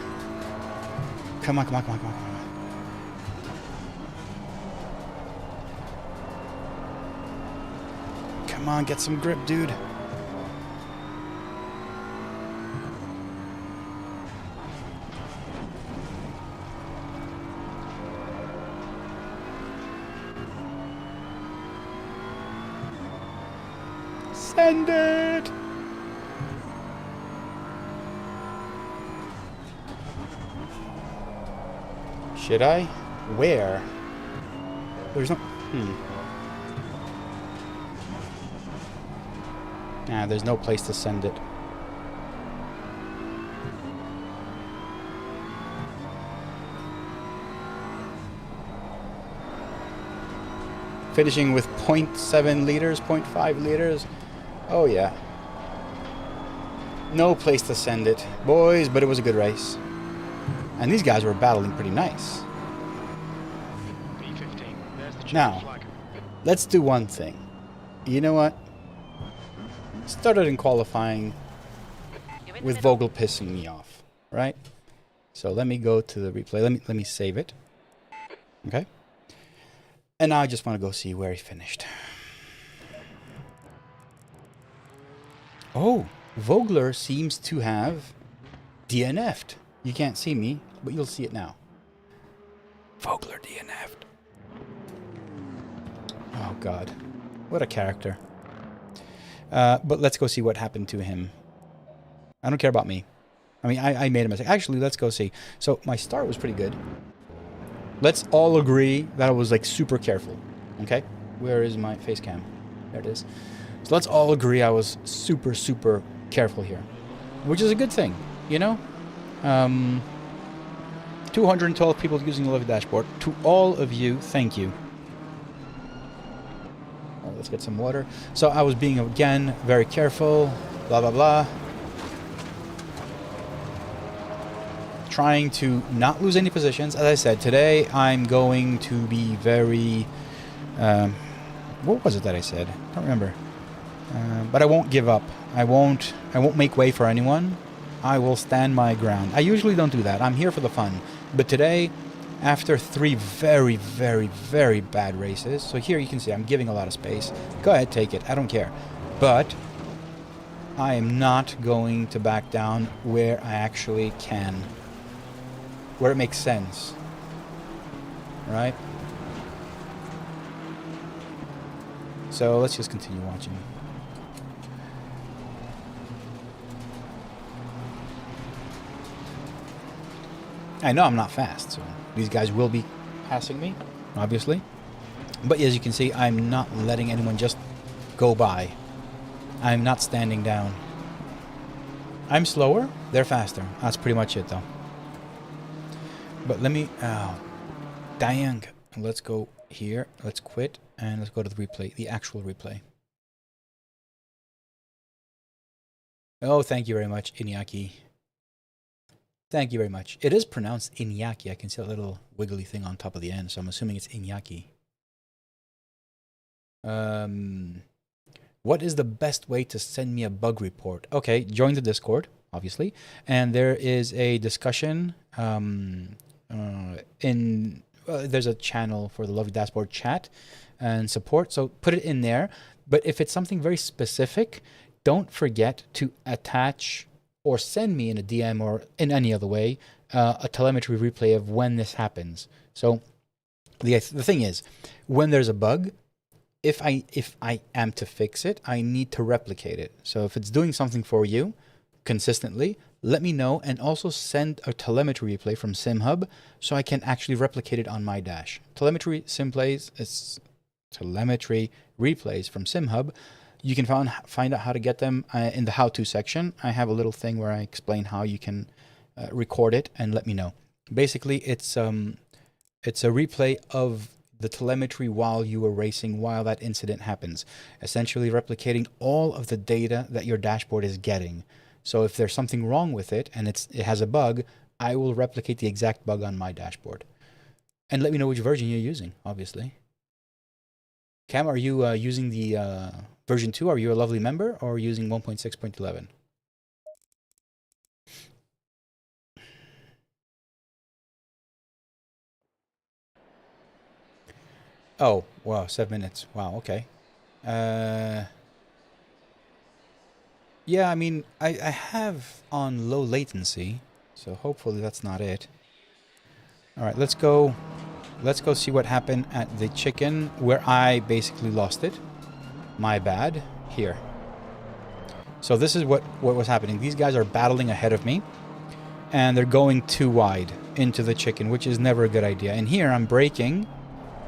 Come on, come on, come on, come on, come on. Come on, get some grip, dude. Send it! Should I? Where? There's no... Nah, there's no place to send it. Finishing with 0.7 liters, 0.5 liters. Oh yeah. No place to send it, boys, but it was a good race. And these guys were battling pretty nice. B15, there's the Now, checkered flag. let's do one thing. You know what? Started in qualifying You're in the with middle. Vogel pissing me off, right? So let me go to the replay. Let me save it. Okay? And now I just want to go see where he finished. Oh, Vogler seems to have DNF'd. You can't see me, but you'll see it now. Vogler DNF'd. Oh, God. What a character. But let's go see what happened to him. I don't care about me. I mean, I made a mistake. Actually, let's go see. So my start was pretty good. Let's all agree that I was like super careful. Okay? Where is my face cam? There it is. So let's all agree I was super, super careful here. Which is a good thing, you know? 212 people using the Love dashboard. To all of you, thank you. All right, let's get some water. So I was being, again, very careful. Blah, blah, blah. Trying to not lose any positions. As I said, today I'm going to be very... what was it that I said? I don't remember. But I won't give up. I won't make way for anyone. I will stand my ground. I usually don't do that. I'm here for the fun. But today, after 3 very, very, very bad races, so here you can see I'm giving a lot of space. Go ahead, take it. I don't care. But I am not going to back down where I actually can. Where it makes sense. Right? So let's just continue watching. I know I'm not fast, so these guys will be passing me, obviously. But as you can see, I'm not letting anyone just go by. I'm not standing down. I'm slower, they're faster. That's pretty much it, though. But let me... Oh, dang. Let's go here. Let's quit, and let's go to the replay, the actual replay. Oh, thank you very much, Iñaki. Thank you very much. It is pronounced Iñaki. I can see that little wiggly thing on top of the end, so I'm assuming it's Iñaki. What is the best way to send me a bug report? Okay, join the Discord, obviously. And there is a discussion there's a channel for the Lovely Dashboard chat and support, so put it in there. But if it's something very specific, don't forget to attach or send me in a DM or in any other way a telemetry replay of when this happens. So the thing is, when there's a bug, if I am to fix it, I need to replicate it. So if it's doing something for you consistently, let me know, and also send a telemetry replay from SimHub so I can actually replicate it on my dash. Telemetry replays from SimHub. You can find out how to get them in the how-to section. I have a little thing where I explain how you can record it and let me know. Basically, it's a replay of the telemetry while you were racing, while that incident happens. Essentially replicating all of the data that your dashboard is getting. So if there's something wrong with it and it has a bug, I will replicate the exact bug on my dashboard. And let me know which version you're using, obviously. Cam, are you using the version 2? Are you a lovely member, or using 1.6.11? Oh, wow, 7 minutes. Wow, okay. Yeah, I mean, I have on low latency, so hopefully that's not it. All right, let's go see what happened at the chicken, where I basically lost it. My bad. Here. So this is what was happening. These guys are battling ahead of me, and they're going too wide into the chicken, which is never a good idea. And here I'm braking,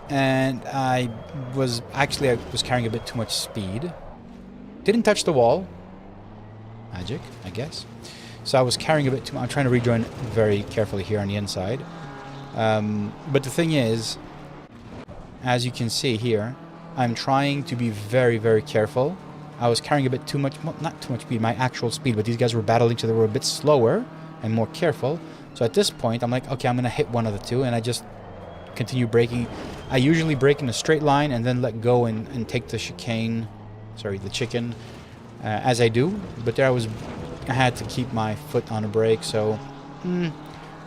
and I was carrying a bit too much speed. Didn't touch the wall. Magic, I guess. So I was carrying a bit too much. I'm trying to rejoin very carefully here on the inside. But the thing is, as you can see here, I'm trying to be very, very careful. I was carrying a bit too much, well, not too much speed, my actual speed, but these guys were battling each other, were a bit slower and more careful. So at this point, I'm like, okay, I'm going to hit one of the two, and I just continue braking. I usually brake in a straight line and then let go and take the chicane, sorry, the chicken, as I do. But there I had to keep my foot on the brake, so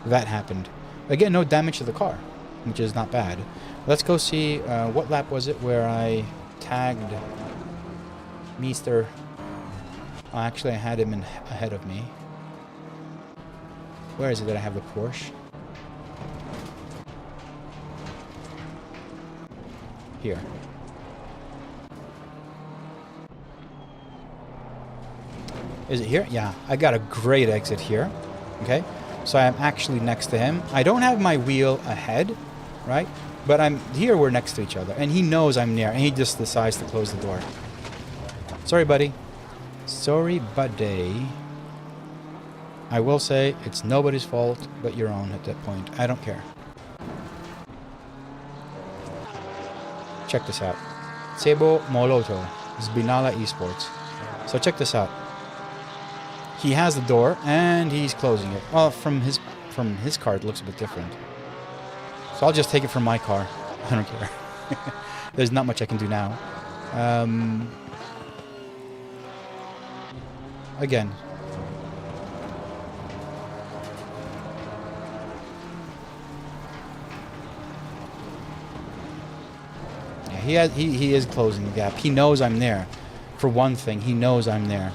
that happened. Again, no damage to the car, which is not bad. Let's go see, what lap was it where I tagged Meester. Oh, actually, I had him ahead of me. Where is it that I have the Porsche? Here. Is it here? Yeah, I got a great exit here. Okay, so I'm actually next to him. I don't have my wheel ahead, right? But I'm here, we're next to each other, and he knows I'm near, and he just decides to close the door. Sorry, buddy. Sorry, buddy. I will say it's nobody's fault but your own at that point. I don't care. Check this out. Sebo Moloto, Zbinala Esports. So check this out. He has the door and he's closing it. Well, from his car it looks a bit different. So I'll just take it from my car. I don't care. There's not much I can do now. Again. Yeah, he is closing the gap. He knows I'm there. For one thing, he knows I'm there.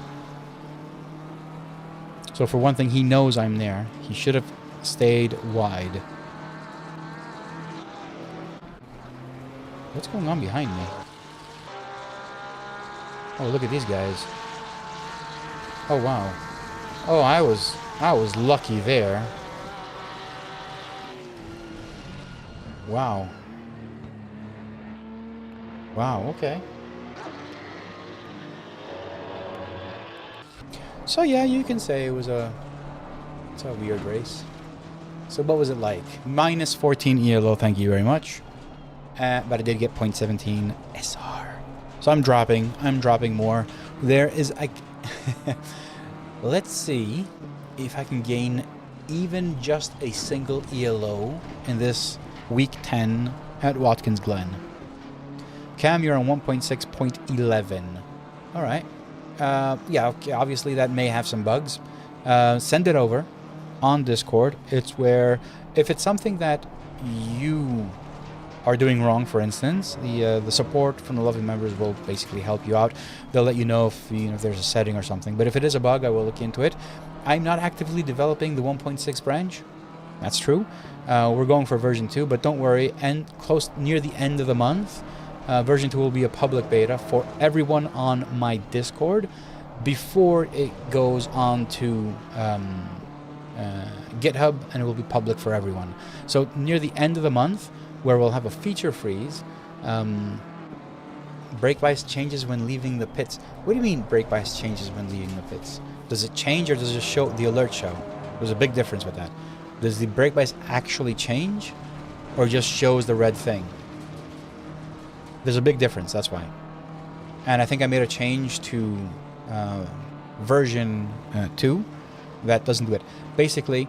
So for one thing, he knows I'm there. He should have stayed wide. What's going on behind me? Oh, look at these guys. Oh, wow. Oh, I was lucky there. Wow. Wow, okay. So yeah, you can say it's a weird race. So what was it like? Minus 14 ELO, thank you very much. But I did get 0.17 SR. So I'm dropping more. There is let's see if I can gain even just a single ELO in this week 10 at Wkatins Geln. Cam, you're on 1.6.11. All right. Yeah, okay, obviously that may have some bugs. Send it over on Discord. It's where, if it's something that you are doing wrong, for instance, the support from the lovely members will basically help you out. They'll let you know if there's a setting or something. But if it is a bug, I will look into it. I'm not actively developing the 1.6 branch. That's true. We're going for version 2, but don't worry. And close near the end of the month, version 2 will be a public beta for everyone on my Discord before it goes on to GitHub, and it will be public for everyone. So near the end of the month, where we'll have a feature freeze, brake bias changes when leaving the pits. What do you mean brake bias changes when leaving the pits? Does it change, or does it show the alert show? There's a big difference with that. Does the brake bias actually change, or just shows the red thing? There's a big difference, that's why. And I think I made a change to version 2 that doesn't do it. Basically,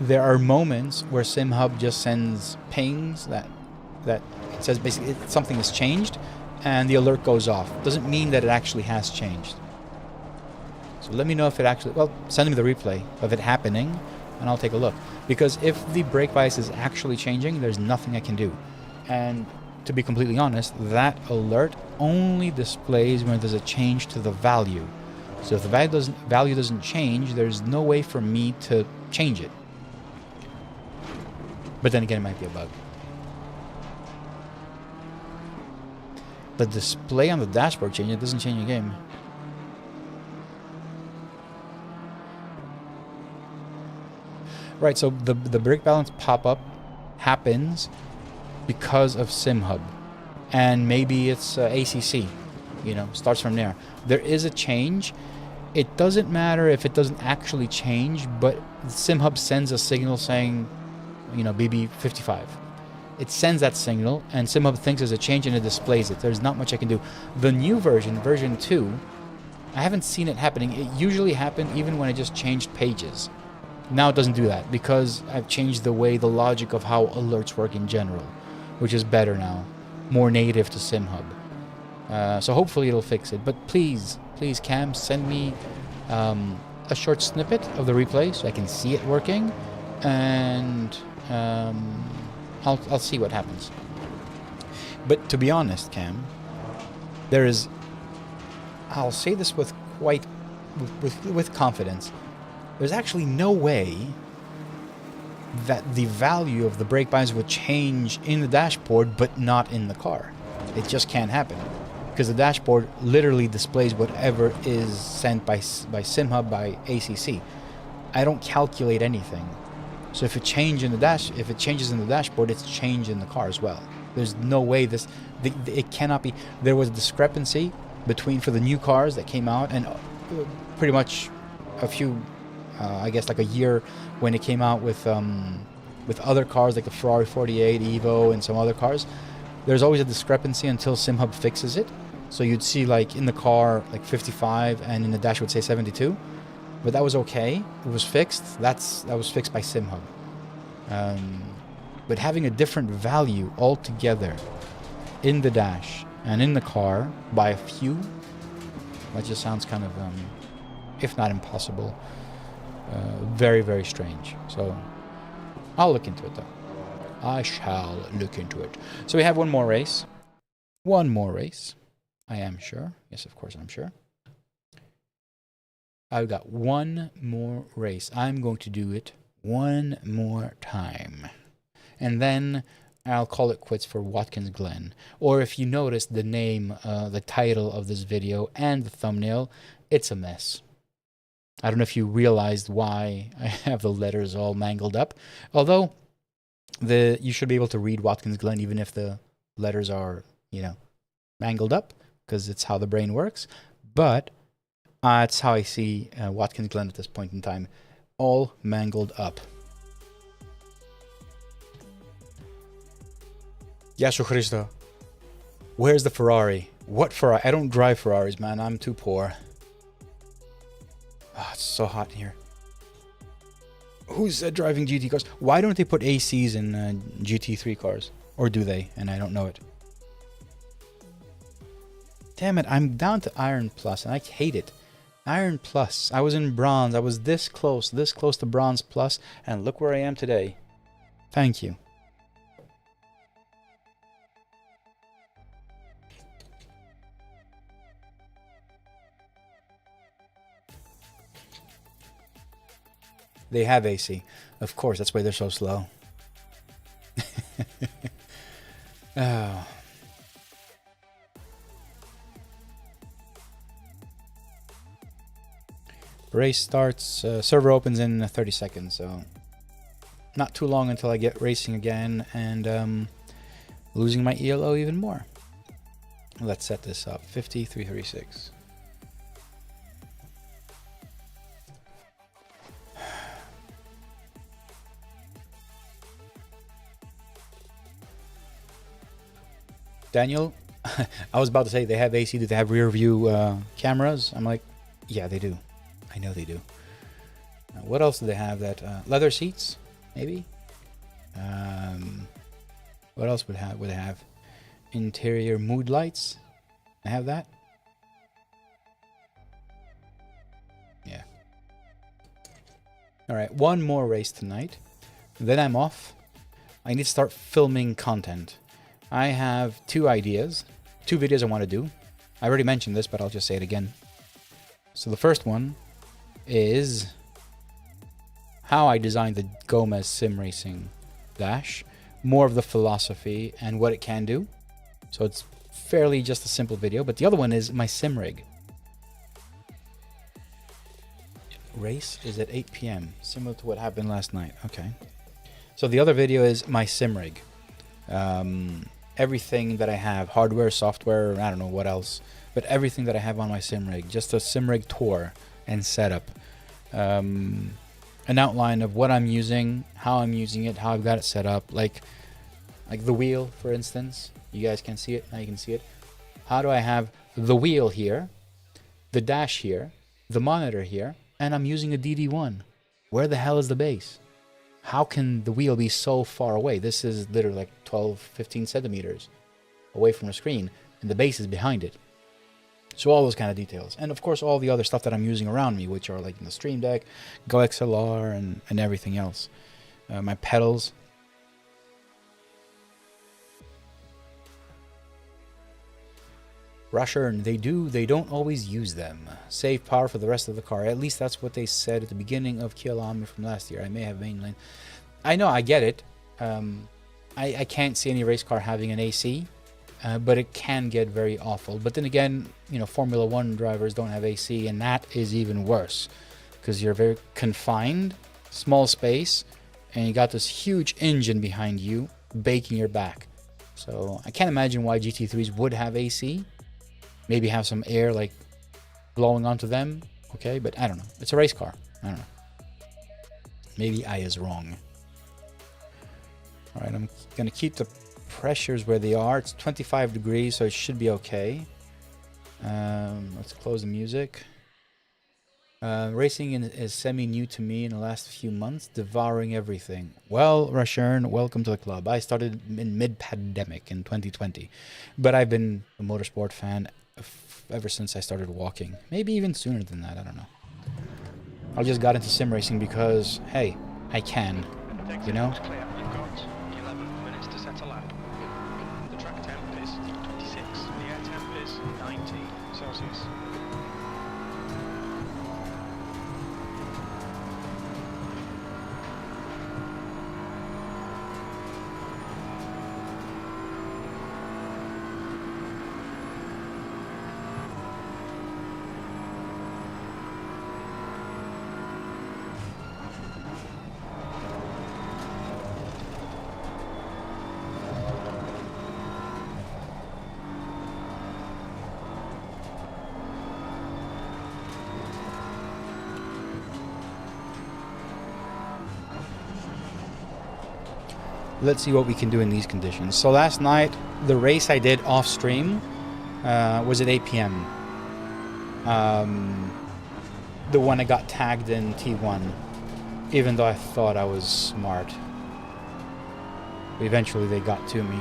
there are moments where SimHub just sends pings that it says basically something has changed, and the alert goes off. Doesn't mean that it actually has changed. So let me know if it actually, well, send me the replay of it happening, and I'll take a look. Because if the brake bias is actually changing, there's nothing I can do. And to be completely honest, that alert only displays when there's a change to the value. So if the value doesn't change, there's no way for me to change it. But then again, it might be a bug. The display on the dashboard changes, it doesn't change the game. Right, so the brake balance pop-up happens because of SimHub. And maybe it's ACC, starts from there. There is a change. It doesn't matter if it doesn't actually change, but SimHub sends a signal saying, BB55. it sends that signal, and SimHub thinks there's a change and it displays it. There's not much I can do. The new version, version 2, I haven't seen it happening. It usually happened even when I just changed pages. Now it doesn't do that because I've changed the way, the logic of how alerts work in general, which is better now, more native to SimHub. So hopefully it'll fix it. But please, please, Cam, send me a short snippet of the replay so I can see it working, and I'll see what happens. But to be honest, Cam, there is, I'll say this with with confidence, there's actually no way that the value of the brake bias would change in the dashboard but not in the car. It just can't happen, because the dashboard literally displays whatever is sent by SimHub, by ACC. I don't calculate anything. So if it changes in the dashboard, it's changed in the car as well. There's no way it cannot be. There was a discrepancy between, for the new cars that came out, and pretty much a few, I guess like a year when it came out with other cars like the Ferrari 48 Evo and some other cars. There's always a discrepancy until SimHub fixes it. So you'd see like in the car like 55 and in the dash would say 72. But that was okay. It was fixed. That was fixed by SimHub. But having a different value altogether in the dash and in the car by a few, that just sounds kind of, if not impossible, very, very strange. So I'll look into it though. I shall look into it. So we have one more race. One more race. I am sure. Yes, of course I'm sure. I've got one more race. I'm going to do it one more time. And then I'll call it quits for Wkatins Geln. Or if you notice the name, the title of this video and the thumbnail, it's a mess. I don't know if you realized why I have the letters all mangled up. Although you should be able to read Wkatins Geln even if the letters are, mangled up, because it's how the brain works. But it's how I see Wkatins Geln at this point in time, all mangled up. Yashu Christo, where's the Ferrari? What Ferrari? I don't drive Ferraris, man. I'm too poor. Oh, it's so hot in here. Who's driving GT cars? Why don't they put ACs in GT3 cars? Or do they? And I don't know it. Damn it, I'm down to Iron Plus, and I hate it. Iron Plus. I was in Bronze. I was this close to Bronze Plus, and look where I am today. Thank you. They have AC. Of course, that's why they're so slow. Oh. Race starts, server opens in 30 seconds, so not too long until I get racing again and losing my ELO even more. Let's set this up. 5336. Daniel, I was about to say they have AC. Do they have rear view cameras? I'm like, yeah, they do. I know they do. What else do they have? That leather seats, maybe. What else would they have? Interior mood lights. I have that. Yeah. All right, one more race tonight. Then I'm off. I need to start filming content. I have two ideas, two videos I want to do. I already mentioned this, but I'll just say it again. So the first one is how I designed the Gomez Simracing dash, more of the philosophy and what it can do. So it's fairly just a simple video, but the other one is my sim rig. Race is at 8 p.m., similar to what happened last night. Okay. So the other video is my sim rig. Everything that I have, hardware, software, I don't know what else, but everything that I have on my sim rig, just a sim rig tour and setup. An outline of what I'm using, how I'm using it, how I've got it set up. Like, Like the wheel, for instance. You guys can see it. Now you can see it. How do I have the wheel here, the dash here, the monitor here, and I'm using a DD1? Where the hell is the base? How can the wheel be so far away? This is literally like 12, 15 centimeters away from the screen, and the base is behind it. So all those kind of details. And of course, all the other stuff that I'm using around me, which are like the Stream Deck, Go XLR, and everything else. My pedals. Rusher, and they don't always use them. Save power for the rest of the car. At least that's what they said at the beginning of Kielami from last year. I may have mainline. I know, I get it. I can't see any race car having an AC, but it can get very awful. But then again, you know, Formula 1 drivers don't have AC, and that is even worse because you're very confined, small space, and you got this huge engine behind you baking your back. So I can't imagine why GT3s would have AC. Maybe have some air like blowing onto them, okay? But I don't know. It's a race car. I don't know. Maybe I is wrong. All right, I'm gonna keep the pressures where they are. It's 25 degrees, so it should be okay. Let's close the music. Racing is semi-new to me in the last few months, devouring everything. Well, Rashern, welcome to the club. I started in mid-pandemic in 2020, but I've been a motorsport fan ever since I started walking. Maybe even sooner than that, I don't know. I just got into sim racing because, hey, I can, you know? Clear. You've got 11 minutes to set a lap. The track temp is 26. The air temp is 90 Celsius. Let's see what we can do in these conditions. So last night, the race I did off stream was at 8 p.m. The one I got tagged in T1, even though I thought I was smart. But eventually they got to me.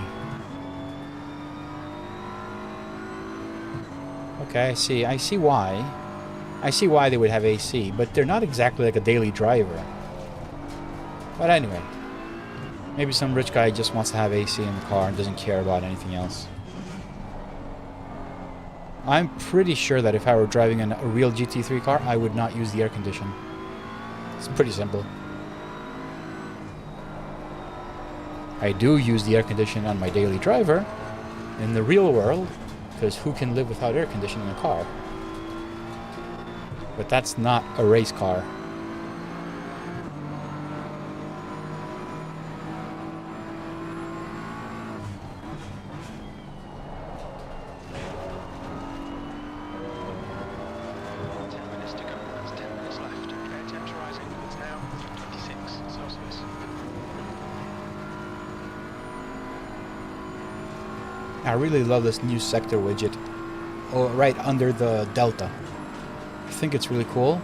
Okay, I see why. I see why they would have AC, but they're not exactly like a daily driver. But anyway. Maybe some rich guy just wants to have AC in the car and doesn't care about anything else. I'm pretty sure that if I were driving a real GT3 car, I would not use the air condition. It's pretty simple. I do use the air condition on my daily driver in the real world, because who can live without air conditioning in a car? But that's not a race car. I really love this new sector widget right under the Delta. I think it's really cool,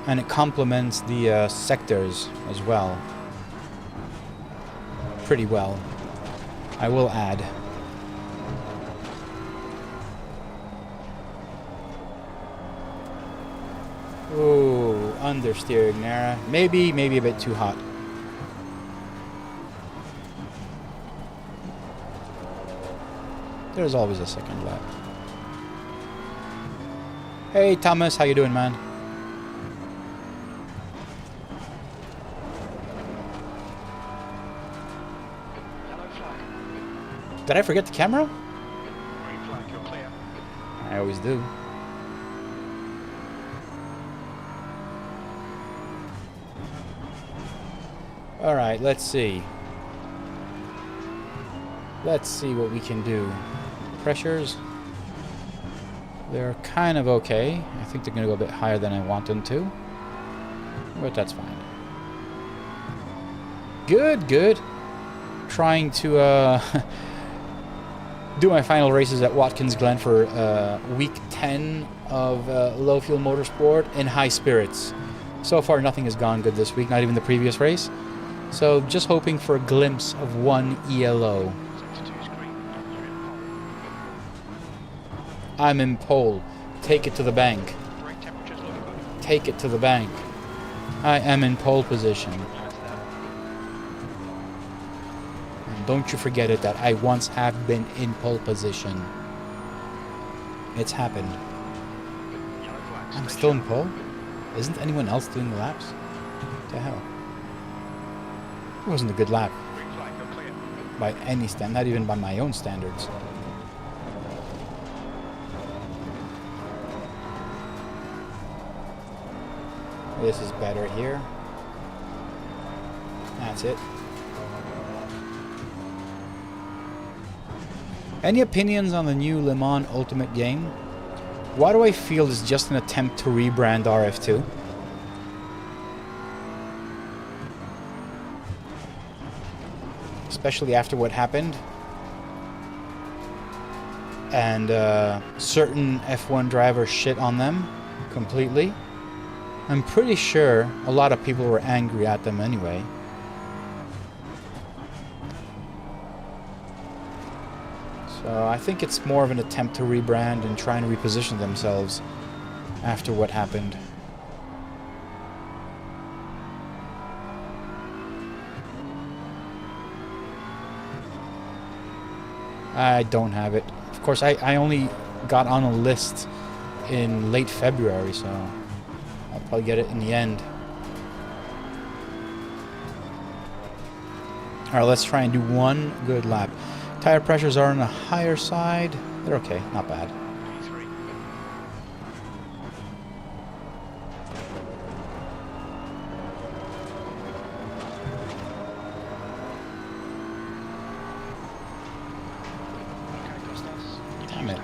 and it complements the sectors as well pretty well, I will add. Ooh, understeering there. Maybe a bit too hot. There's always a second lap. Hey Thomas, how you doing, man? Yellow flag. Did I forget the camera? Green flag, you're clear. I always do. Alright, let's see. Let's see what we can do. Pressures. They're kind of okay. I think they're going to go a bit higher than I want them to. But that's fine. Good, good. trying to do my final races at Wkatins Geln for week 10 of Low Fuel Motorsport in high spirits. So far, nothing has gone good this week, not even the previous race. So just hoping for a glimpse of one ELO. I'm in pole. Take it to the bank. Take it to the bank. I am in pole position. And don't you forget it that I once have been in pole position. It's happened. I'm still in pole? Isn't anyone else doing the laps? What the hell? It wasn't a good lap. By any standard, not even by my own standards. This is better here. That's it. Any opinions on the new Le Mans Ultimate game? Why do I feel it's just an attempt to rebrand RF2? Especially after what happened. And certain F1 drivers shit on them completely. I'm pretty sure a lot of people were angry at them anyway. So I think it's more of an attempt to rebrand and try and reposition themselves after what happened. I don't have it. Of course, I only got on a list in late February, so I'll probably get it in the end. Alright, let's try and do one good lap. Tire pressures are on the higher side. They're okay, not bad. Damn it.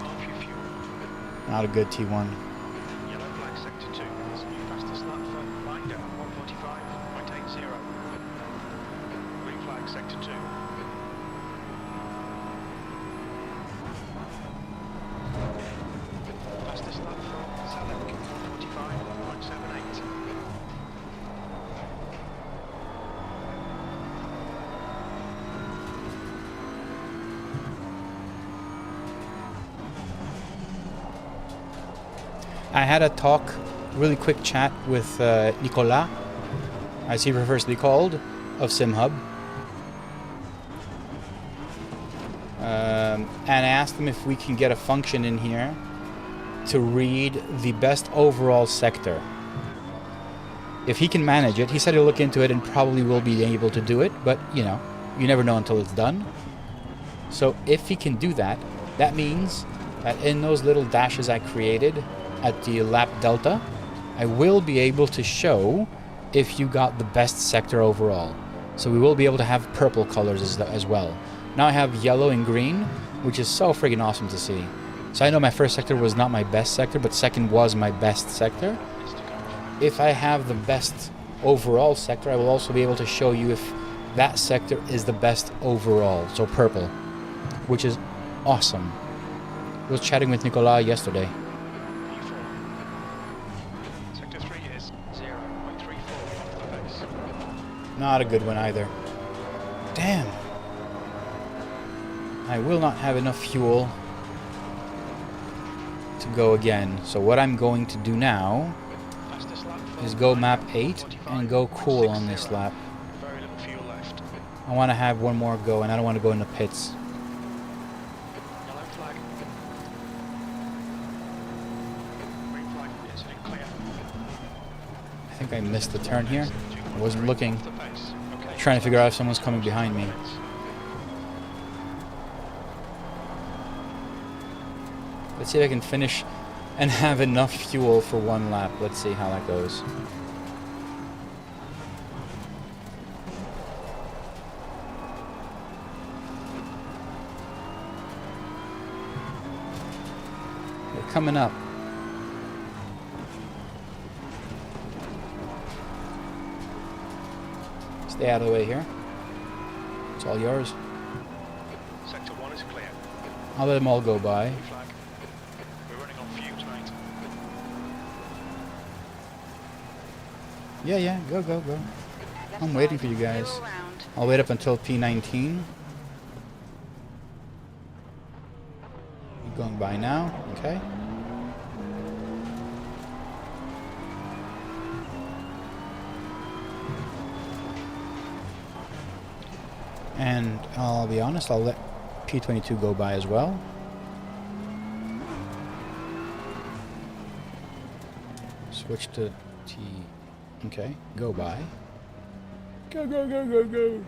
Not a good T1. Yellow flag sector 2. This new fastest lap for Binder, 145.80. Green flag sector 2. Fastest lap for Salek, 145.78. I had a talk, really quick chat with Nicolas, as he prefers to be called, of SimHub. And I asked him if we can get a function in here to read the best overall sector. If he can manage it, he said he'll look into it and probably will be able to do it, but you know, you never know until it's done. So if he can do that, that means that in those little dashes I created at the lap delta, I will be able to show if you got the best sector overall. So we will be able to have purple colors as well. Now I have yellow and green, which is so friggin' awesome to see. So I know my first sector was not my best sector, but second was my best sector. If I have the best overall sector, I will also be able to show you if that sector is the best overall, so purple, which is awesome. I was chatting with Nicolas yesterday. Sector 3 is 0.34 off the base. Not a good one either. Damn. I will not have enough fuel to go again. So what I'm going to do now is go map 8 and go cool on this lap. Very little fuel left. I want to have one more go and I don't want to go in the pits. Yellow flag. Green flag is clear. I think I missed the turn here. I wasn't looking. Off the base. Okay. Trying to figure out if someone's coming behind me. Let's see if I can finish and have enough fuel for one lap. Let's see how that goes. They're coming up. Stay out of the way here. It's all yours. Sector 1 is clear. I'll let them all go by. Blue flag. We're running on fumes, mate. Yeah, go, go, go. Left I'm waiting side, for you guys. zero round. I'll wait up until P19. You're going by now, okay? And I'll be honest, I'll let P22 go by as well. Switch to T. Okay, go by. Go, go, go, go, go. Blue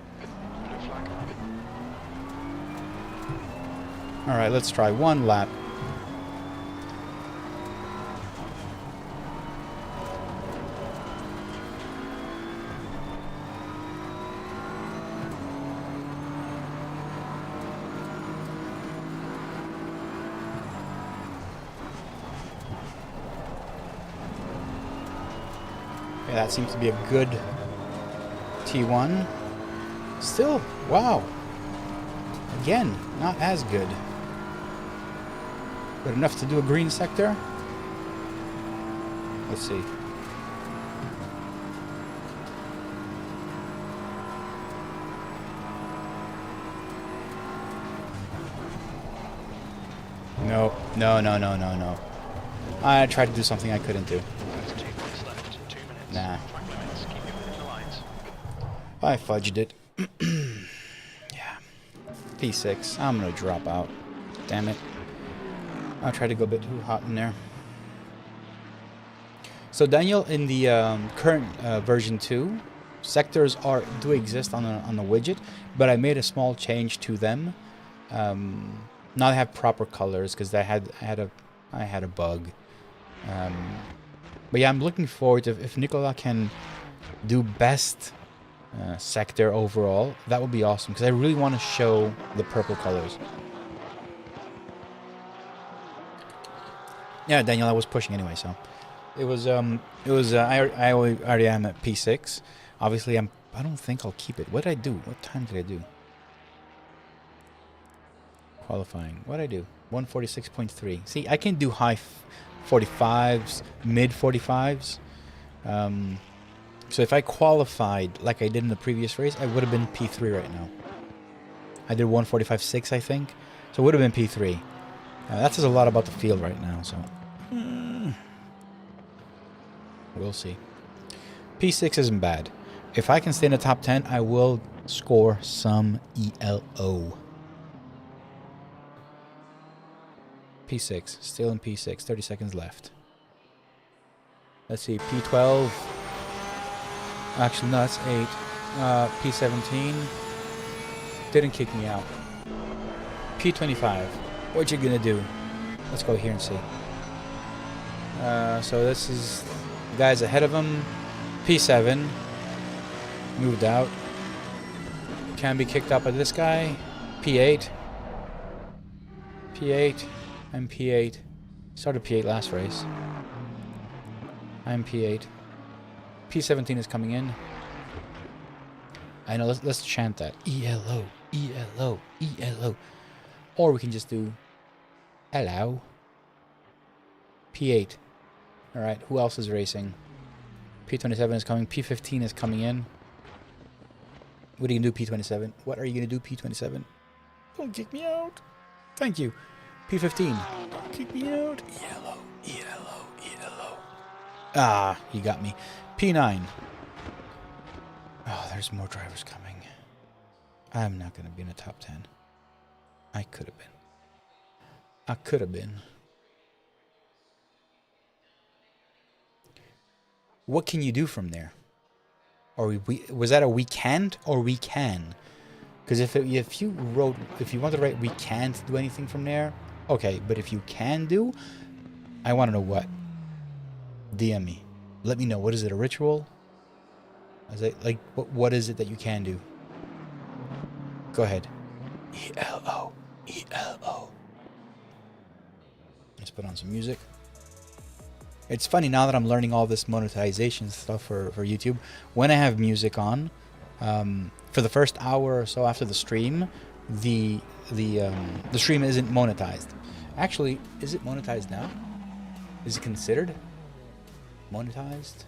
flag. Alright, let's try one lap. Okay, that seems to be a good T1. Still, wow. Again, not as good. But enough to do a green sector. Let's see. No, no, no, no, no, no. I tried to do something I couldn't do. There's 2 minutes left. 2 minutes. Nah. Track limits. Keep it within the lines. I fudged it. Yeah. P6. I'm gonna drop out. Damn it. I tried to go a bit too hot in there. So Daniel, in the current version 2, sectors do exist on the widget, but I made a small change to them. Now they have proper colors because I had a bug. But yeah, I'm looking forward to if Nicola can do best sector overall. That would be awesome because I really want to show the purple colors. Yeah, Daniel, I was pushing anyway, so it was I already am at P6. Obviously, I don't think I'll keep it. What did I do? What time did I do? Qualifying. What did I do? 146.3. See, I can do high 45s, mid 45s. So if I qualified like I did in the previous race, I would have been P3 right now. I did 145.6, I think. So it would have been P3. That says a lot about the field right now, so we'll see. P6 isn't bad. If I can stay in the top 10, I will score some ELO. P6, still in P6, 30 seconds left. Let's see, P12. Actually, no, that's 8. P17. Didn't kick me out. P25. What you gonna do? Let's go here and see. So this is the guys ahead of him. P7. Moved out. Can be kicked out by this guy. P8. P8. I'm P8. Started P8 last race. I'm P8. P17 is coming in. I know, let's chant that. ELO, ELO, ELO. Or we can just do hello. P8. Alright, who else is racing? P27 is coming. P15 is coming in. What are you going to do, P27? What are you going to do, P27? Don't kick me out. Thank you. P15. Don't kick me out. ELO, ELO, ELO. Ah, you got me. P9. Oh, there's more drivers coming. I'm not going to be in the top 10. I could have been. I could have been. What can you do from there? Or was that a we can't or we can? Because if you want to write we can't do anything from there, okay. But if you can do, I want to know what. DM me. Let me know. What is it? A ritual? Is it like what is it that you can do? Go ahead. ELO. ELO. Let's put on some music. It's funny now that I'm learning all this monetization stuff for YouTube. When I have music on, For the first hour or so after the stream, the stream isn't monetized. Actually, is it monetized now? Is it considered monetized?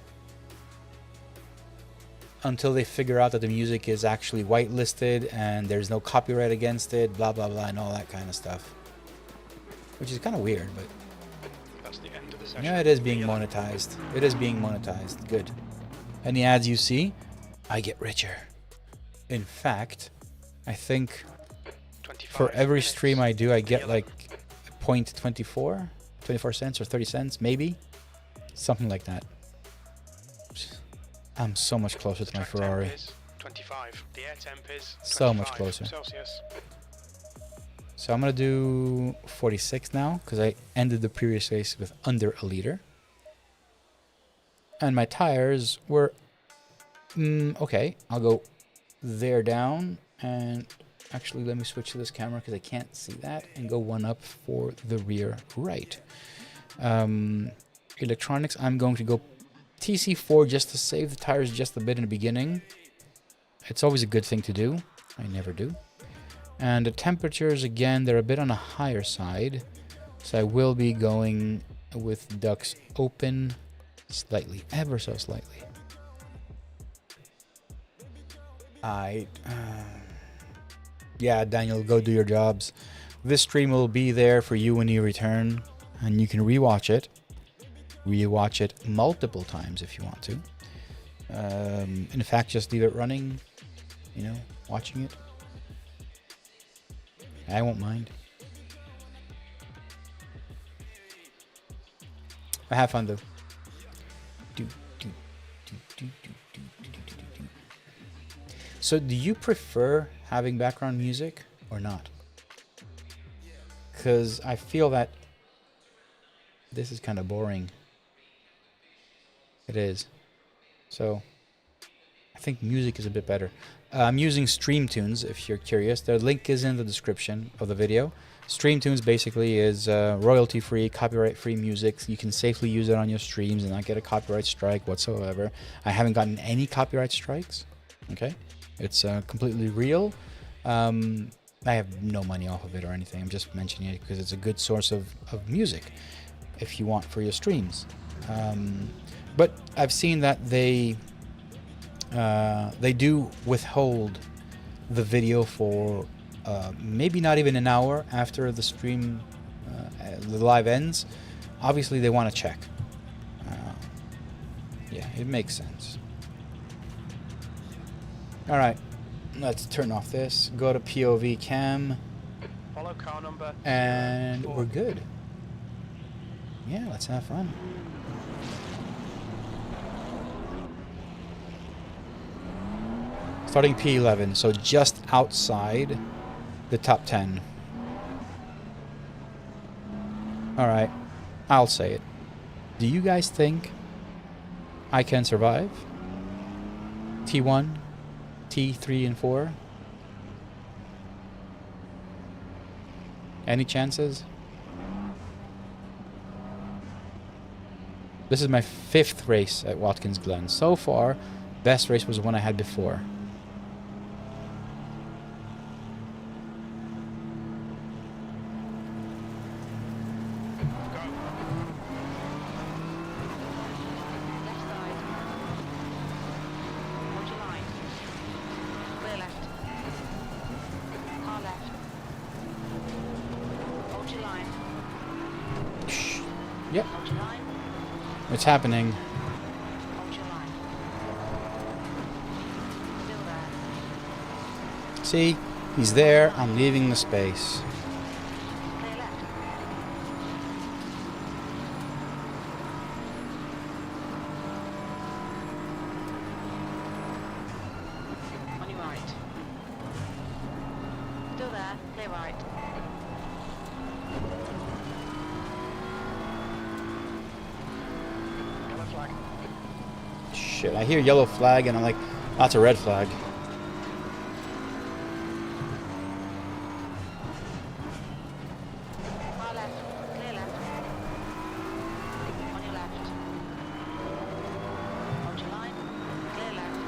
Until they figure out that the music is actually whitelisted and there's no copyright against it, blah blah blah, and all that kind of stuff. Which is kind of weird, but That's the end of the session. yeah, it is being monetized. It is being monetized. Good. Any ads you see, I get richer. In fact, I think 25 for every minutes. stream I do, I get like 0.24, 24 cents or 30 cents, maybe. Something like that. I'm so much closer to my Track temp Ferrari. is 25. The air temp is So much 25 closer. Celsius. So I'm going to do 46 now, because I ended the previous race with under a liter. And my tires were... okay, I'll go there down, and actually let me switch to this camera because I can't see that, and go one up for the rear right. Electronics, I'm going to go TC4 just to save the tires just a bit in the beginning. It's always a good thing to do. I never do. And the temperatures, again, they're a bit on the higher side, so I will be going with ducts open slightly, ever so slightly. Yeah, Daniel, go do your jobs. This stream will be there for you when you return, and you can rewatch it. Rewatch it multiple times if you want to. In fact, just leave it running, you know, watching it. I won't mind. I have fun though. So do you prefer having background music or not? Because I feel that this is kind of boring. It is. So I think music is a bit better. I'm using Stream Tunes if you're curious. The link is in the description of the video. Stream Tunes basically is royalty-free, copyright-free music. You can safely use it on your streams and not get a copyright strike whatsoever. I haven't gotten any copyright strikes. Okay, it's completely real. I have no money off of it or anything. I'm just mentioning it because it's a good source of music if you want for your streams. But I've seen that they do withhold the video for maybe not even an hour after the stream, the live ends. Obviously, they want to check. Yeah, it makes sense. All right, let's turn off this. Go to POV Cam, Follow car number and 04. we're good. Yeah, let's have fun. Starting P11, so just outside the top 10. All right, I'll say it. Do you guys think I can survive T1, T3, and 4? Any chances? This is my 5th race at Wkatins Geln. So far, best race was the one I had before. Left side. Hold your line. Clear left. Car left. Hold your line. Shh. Yep. Hold your line. What's happening? Hold your line. Still there. See? He's there. I'm leaving the space. Clear left. On your right. Still there. Clear right. Yellow flag. Shit, I hear yellow flag and I'm like, that's a red flag. Car left. Clear left. On your left. Hold your line. Clear left.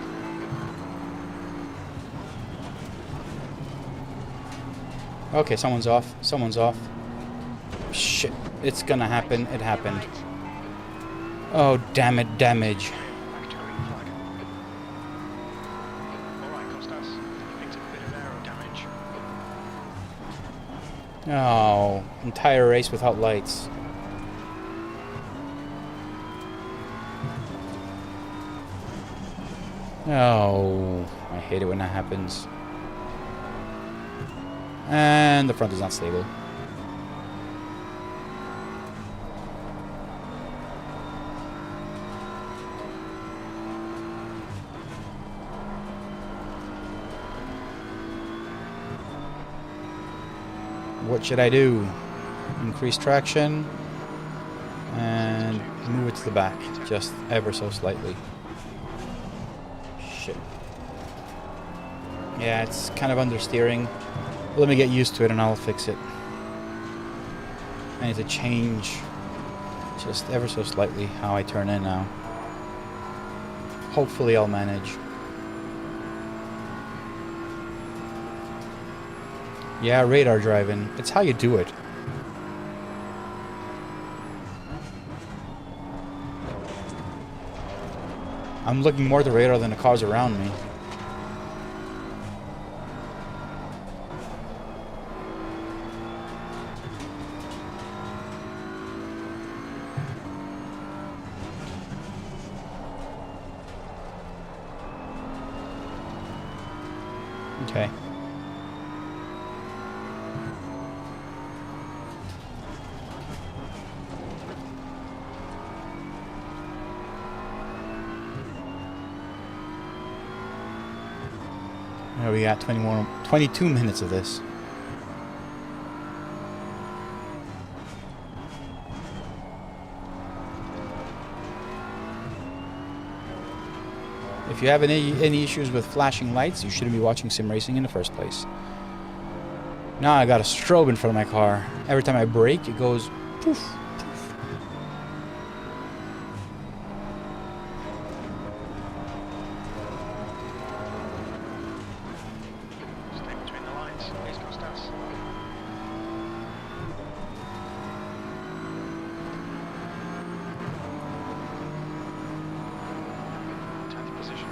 Okay, someone's off. Someone's off. Shit. It's gonna happen. It happened. Right. Oh, damn it. Damage. Back to green flag. Alright, Costas. You picked up a bit of aero damage. Oh, entire race without lights. Oh, I hate it when that happens. And the front is not stable. What should I do? Increase traction and move it to the back, just ever so slightly. Shit. Yeah, it's kind of understeering. Let me get used to it and I'll fix it. I need to change just ever so slightly how I turn in now. Hopefully I'll manage. Yeah, radar driving. It's how you do it. I'm looking more at the radar than the cars around me. Okay. Now we got 22 minutes of this. If you have any issues with flashing lights, you shouldn't be watching Simracing in the first place. Now I got a strobe in front of my car. Every time I brake, it goes poof, poof. Stay between the lines, please, Costas. Tenth position.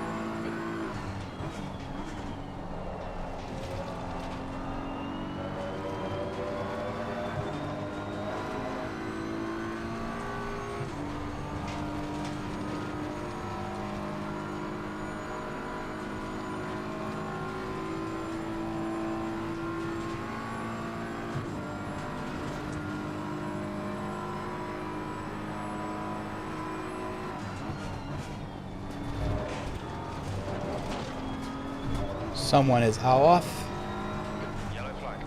Someone is off. Yellow flag.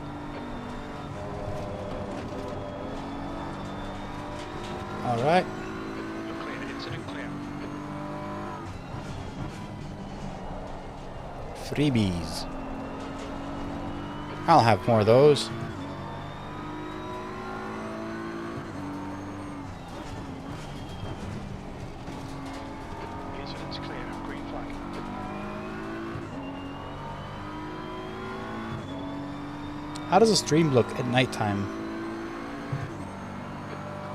All right. You're clear. Incident clear. Freebies. I'll have more of those. Incident's clear. Green flag. How does a stream look at nighttime?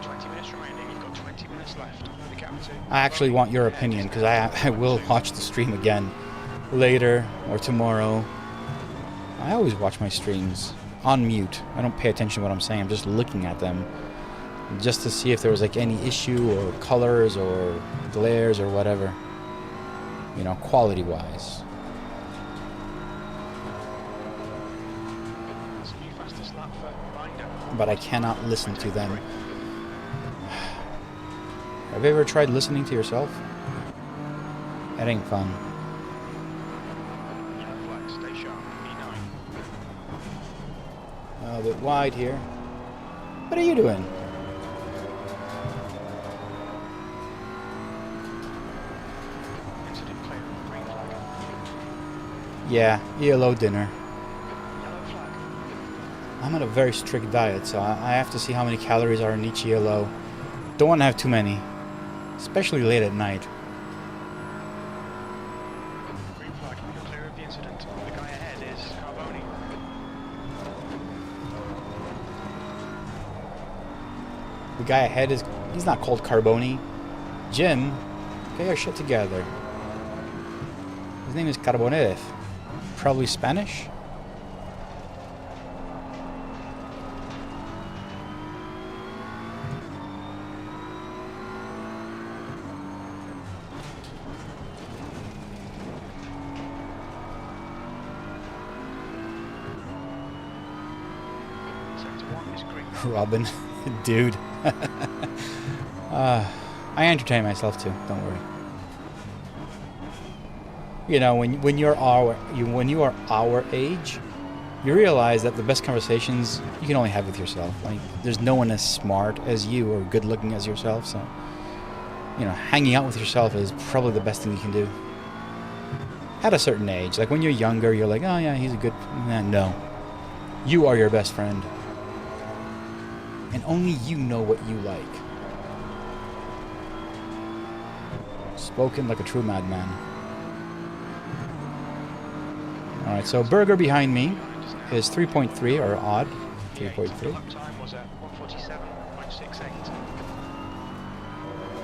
20 minutes remaining. You've got 20 minutes left. Wkatins. I actually want your opinion because I will watch the stream again later or tomorrow. I always watch my streams on mute. I don't pay attention to what I'm saying. I'm just looking at them just to see if there was like any issue or colors or glares or whatever, you know, quality wise. That's a new fastest lap for Binder. But I cannot listen to them. Have you ever tried listening to yourself? That ain't fun. Yellow flag. Stay sharp. E9. A bit wide here. What are you doing? Incident clear. Green flag. Yeah, ELO dinner. Yellow flag. I'm on a very strict diet, so I have to see how many calories are in each ELO. Don't want to have too many, especially late at night. Green flag. You're clear of the incident. The guy ahead is Carboni. The guy ahead is, he's not called Carboni. Jim, get your shit together. His name is Carbonero. Probably Spanish? Sector 1 is green. Robin, dude. I entertain myself too. Don't worry. You know, when you are our age, you realize that the best conversations you can only have with yourself. Like, there's no one as smart as you or good looking as yourself. So, you know, hanging out with yourself is probably the best thing you can do. At a certain age, like when you're younger, you're like, oh yeah, he's a good. No, you are your best friend, and only you know what you like. Spoken like a true madman. Alright, so Burger behind me is 3.3 or odd. 3.3. Lap time was at 1:47.68.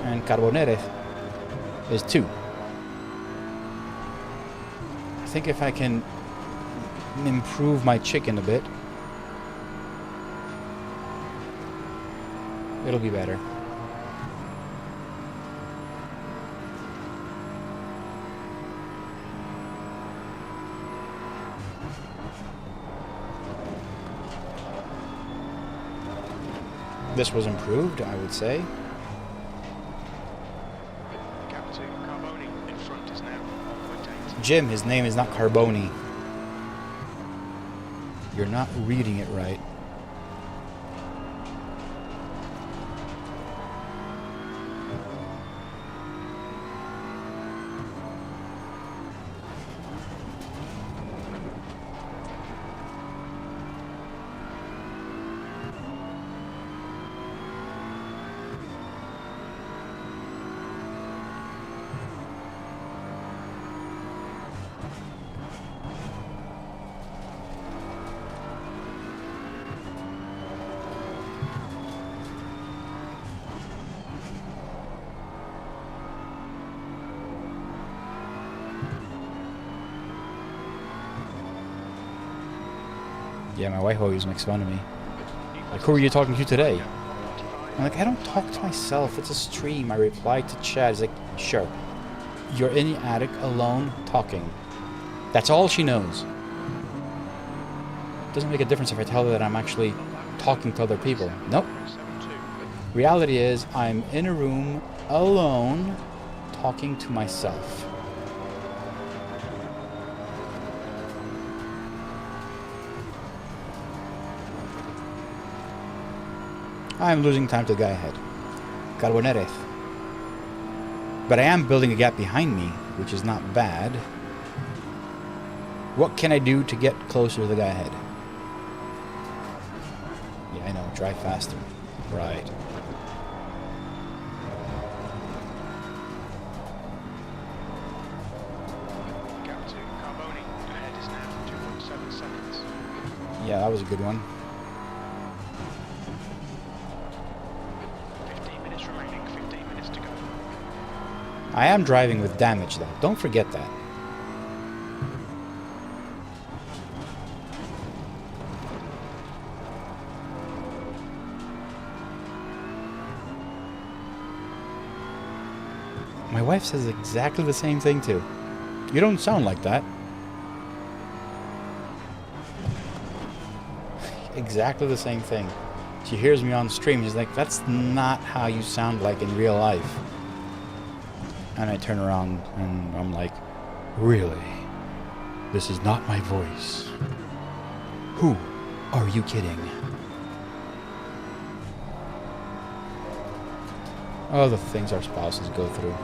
And Carbonere is 2. I think if I can improve my chicken a bit, it'll be better. This was improved, I would say. Gap to Carboni in front is now 1.8. Jim, his name is not Carboni. You're not reading it right. Yeah, my wife always makes fun of me. Like, who are you talking to today? I'm like, I don't talk to myself. It's a stream. I reply to chat. It's like, sure. You're in the attic alone talking. That's all she knows. Doesn't make a difference if I tell her that I'm actually talking to other people. Nope. Reality is, I'm in a room alone talking to myself. I'm losing time to the guy ahead. Carbonere. But I am building a gap behind me, which is not bad. What can I do to get closer to the guy ahead? Yeah, I know. Drive faster. Right. Gap to Carboni ahead is now 2.7 seconds. Yeah, that was a good one. 15 minutes remaining, 15 minutes to go. I am driving with damage, though. Don't forget that. My wife says exactly the same thing, too. You don't sound like that. Exactly the same thing. She hears me on stream. She's like, that's not how you sound like in real life. And I turn around and I'm like, really? This is not my voice. Who are you kidding? Oh, the things our spouses go through.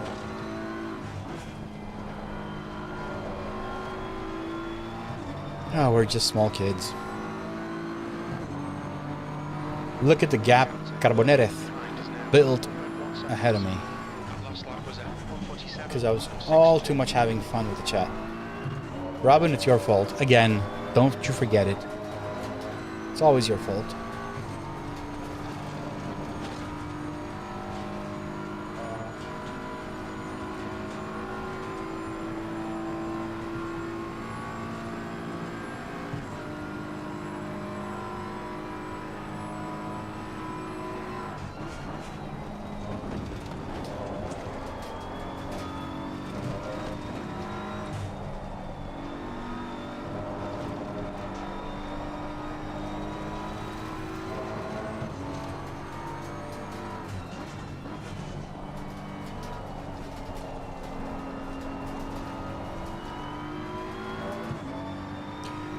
Oh, we're just small kids. Look at the gap Carbonere built ahead of me. Because I was all too much having fun with the chat. Robin, it's your fault. Again, don't you forget it. It's always your fault.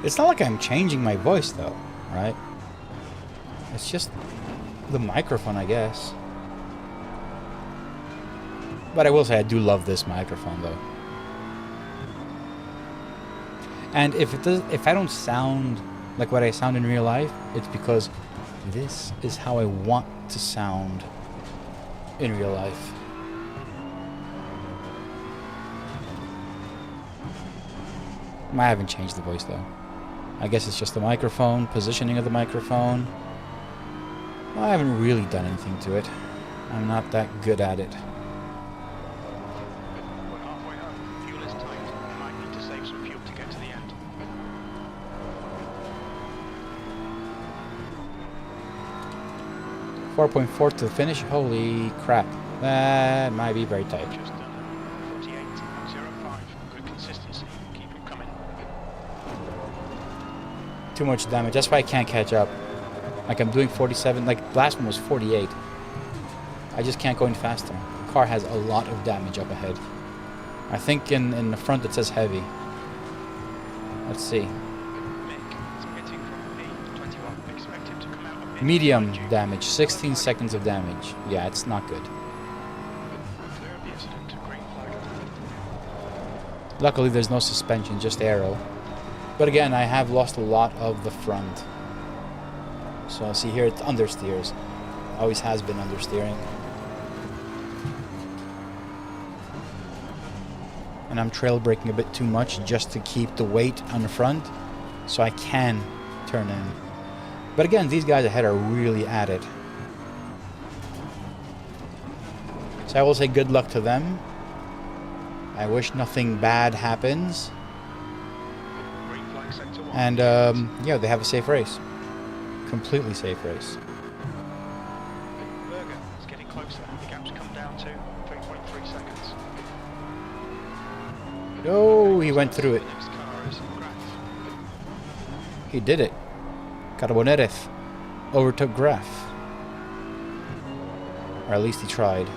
It's not like I'm changing my voice though, right? It's just the microphone, I guess. But I will say I do love this microphone though. And if I don't sound like what I sound in real life, it's because this is how I want to sound in real life. I haven't changed the voice though. I guess it's just the microphone, positioning of the microphone. Well, I haven't really done anything to it. I'm not that good at it. We're halfway home. Fuel is tight. You might need to save some fuel to get to the end. .4 to the finish. Holy crap. That might be very tight. Just done 48.05. Good consistency. Keep it coming. Too much damage. That's why I can't catch up. Like I'm doing 47. Like last one was 48. I just can't go any faster. The car has a lot of damage up ahead. I think in the front it says heavy. Let's see. Mick is pitting from P21. Expect him to come out a bit Medium behind you. damage. 16 seconds of damage. Yeah, it's not good. Clear of the incident. Green flag. Luckily there's no suspension, just aero. But again, I have lost a lot of the front. So see here, it understeers. Always has been understeering. And I'm trail braking a bit too much just to keep the weight on the front, so I can turn in. But again, these guys ahead are really at it. So I will say good luck to them. I wish nothing bad happens. Green flag sector 1. And yeah, they have a safe race. Completely safe race. Berger is getting closer. The gap's come down to 3.3 seconds. Oh, he went through it. The next car is Graf. He did it. Carboneres overtook Graf. Or at least he tried.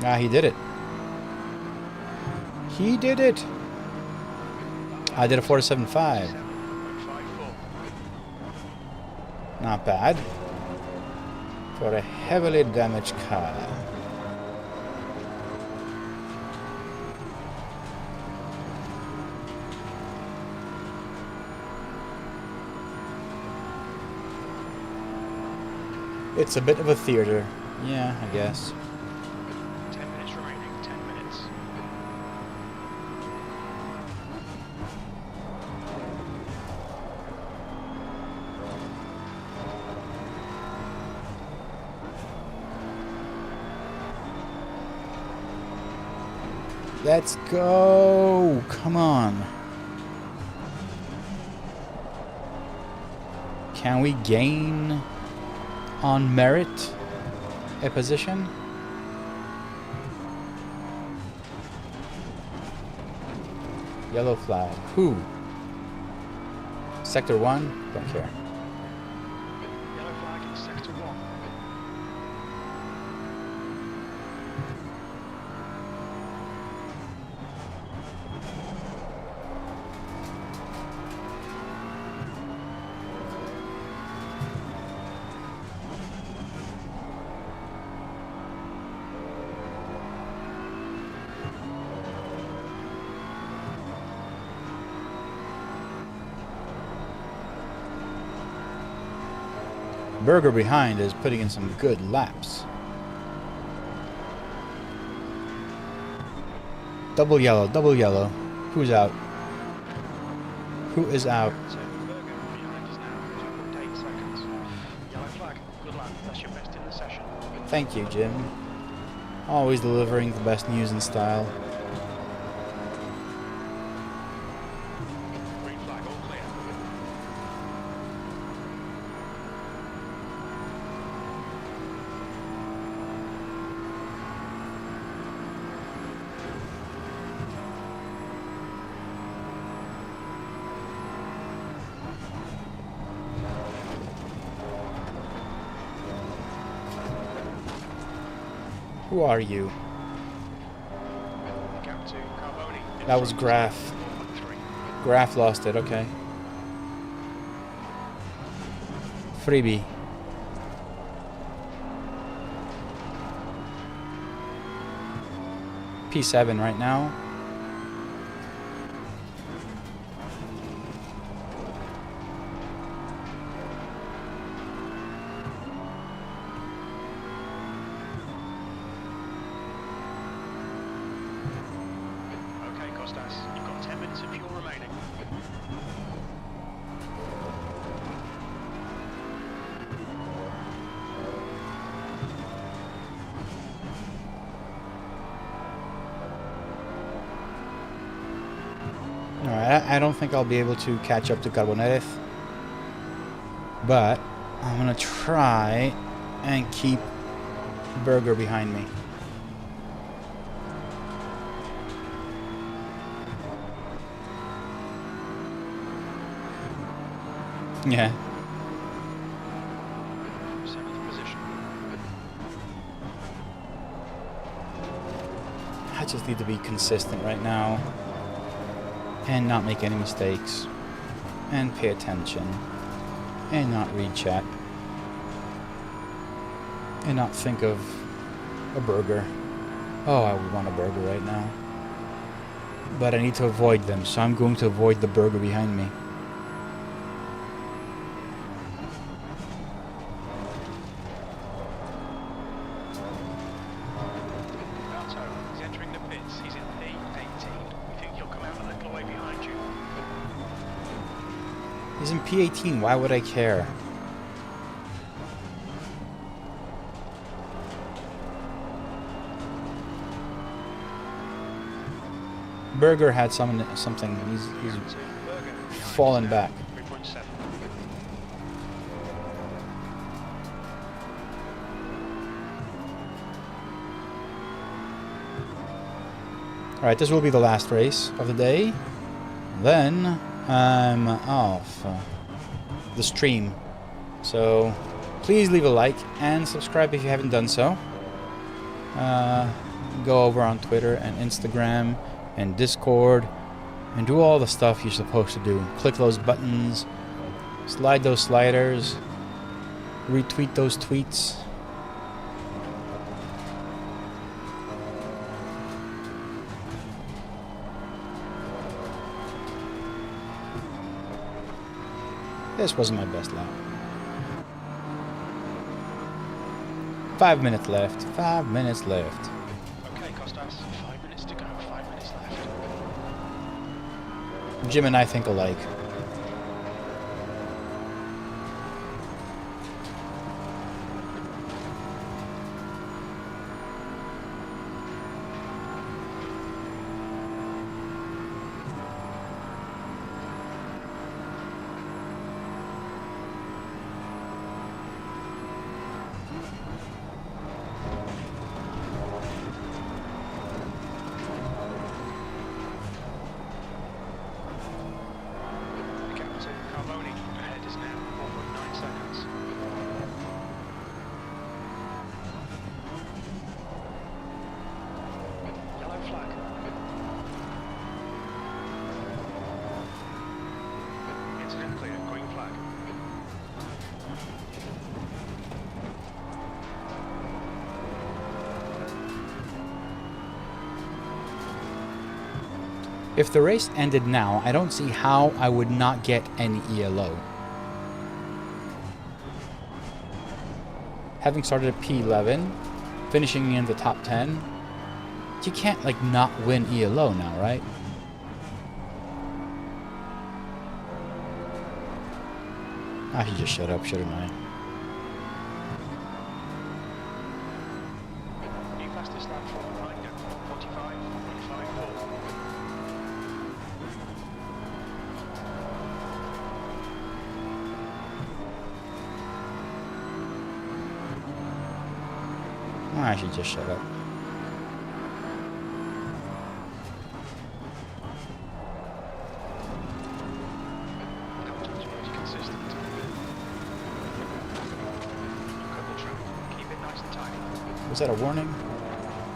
Ah, he did it. He did it. I did a 4.75. 7.54. Not bad. For a heavily damaged car. It's a bit of a theater. Yeah, I guess. 10 minutes remaining. 10 minutes. Let's go. Come on. Can we gain on merit a position? Yellow flag. Who? Sector 1? Don't care. Yellow flag in sector 1. Berger behind is putting in some good laps. Double yellow, double yellow. Who's out? Who is out? So Berger behind us now. 2.8 seconds. Yellow flag. Good lap. That's your best in the session. Thank you, Jim. Always delivering the best news and style. Green flag, all clear. Who are you? Gap to Carboni. That was Graph. 1.3. Graph lost it, okay. Freebie. P7 right now. Okay, Costas, you've got 10 minutes of fuel remaining. Alright, I don't think I'll be able to catch up to Carboneres, but I'm gonna try and keep Berger behind me. Yeah. 7th position. I just need to be consistent right now and not make any mistakes and pay attention and not read chat and not think of a burger. Oh, I would want a burger right now. But I need to avoid them, so I'm going to avoid the burger behind me. Alto, he's entering the pits. He's in P18. We think he'll come out a little way behind you. He's in P18, why would I care? Berger had something. He's Berger, behind fallen us now, back. 3.7. Alright, this will be the last race of the day. Then I'm off the stream. So please leave a like and subscribe if you haven't done so. Go over on Twitter and Instagram and Discord and do all the stuff you're supposed to do. Click those buttons, slide those sliders, retweet those tweets. This wasn't my best lap. 5 minutes left. 5 minutes left. Okay, Costas, 5 minutes to go. 5 minutes left. Jim and I think alike. Gap to Carboni. Ahead is now 4.9 seconds. Yellow flag. Incident clear. Green flag. If the race ended now, I don't see how I would not get any ELO. Having started at P11, finishing in the top 10, you can't like not win ELO now, right? I should just shut up, shouldn't I? New fastest lap I should just shut up. Consistent. Look at the track. Keep it nice and tight. Was that a warning?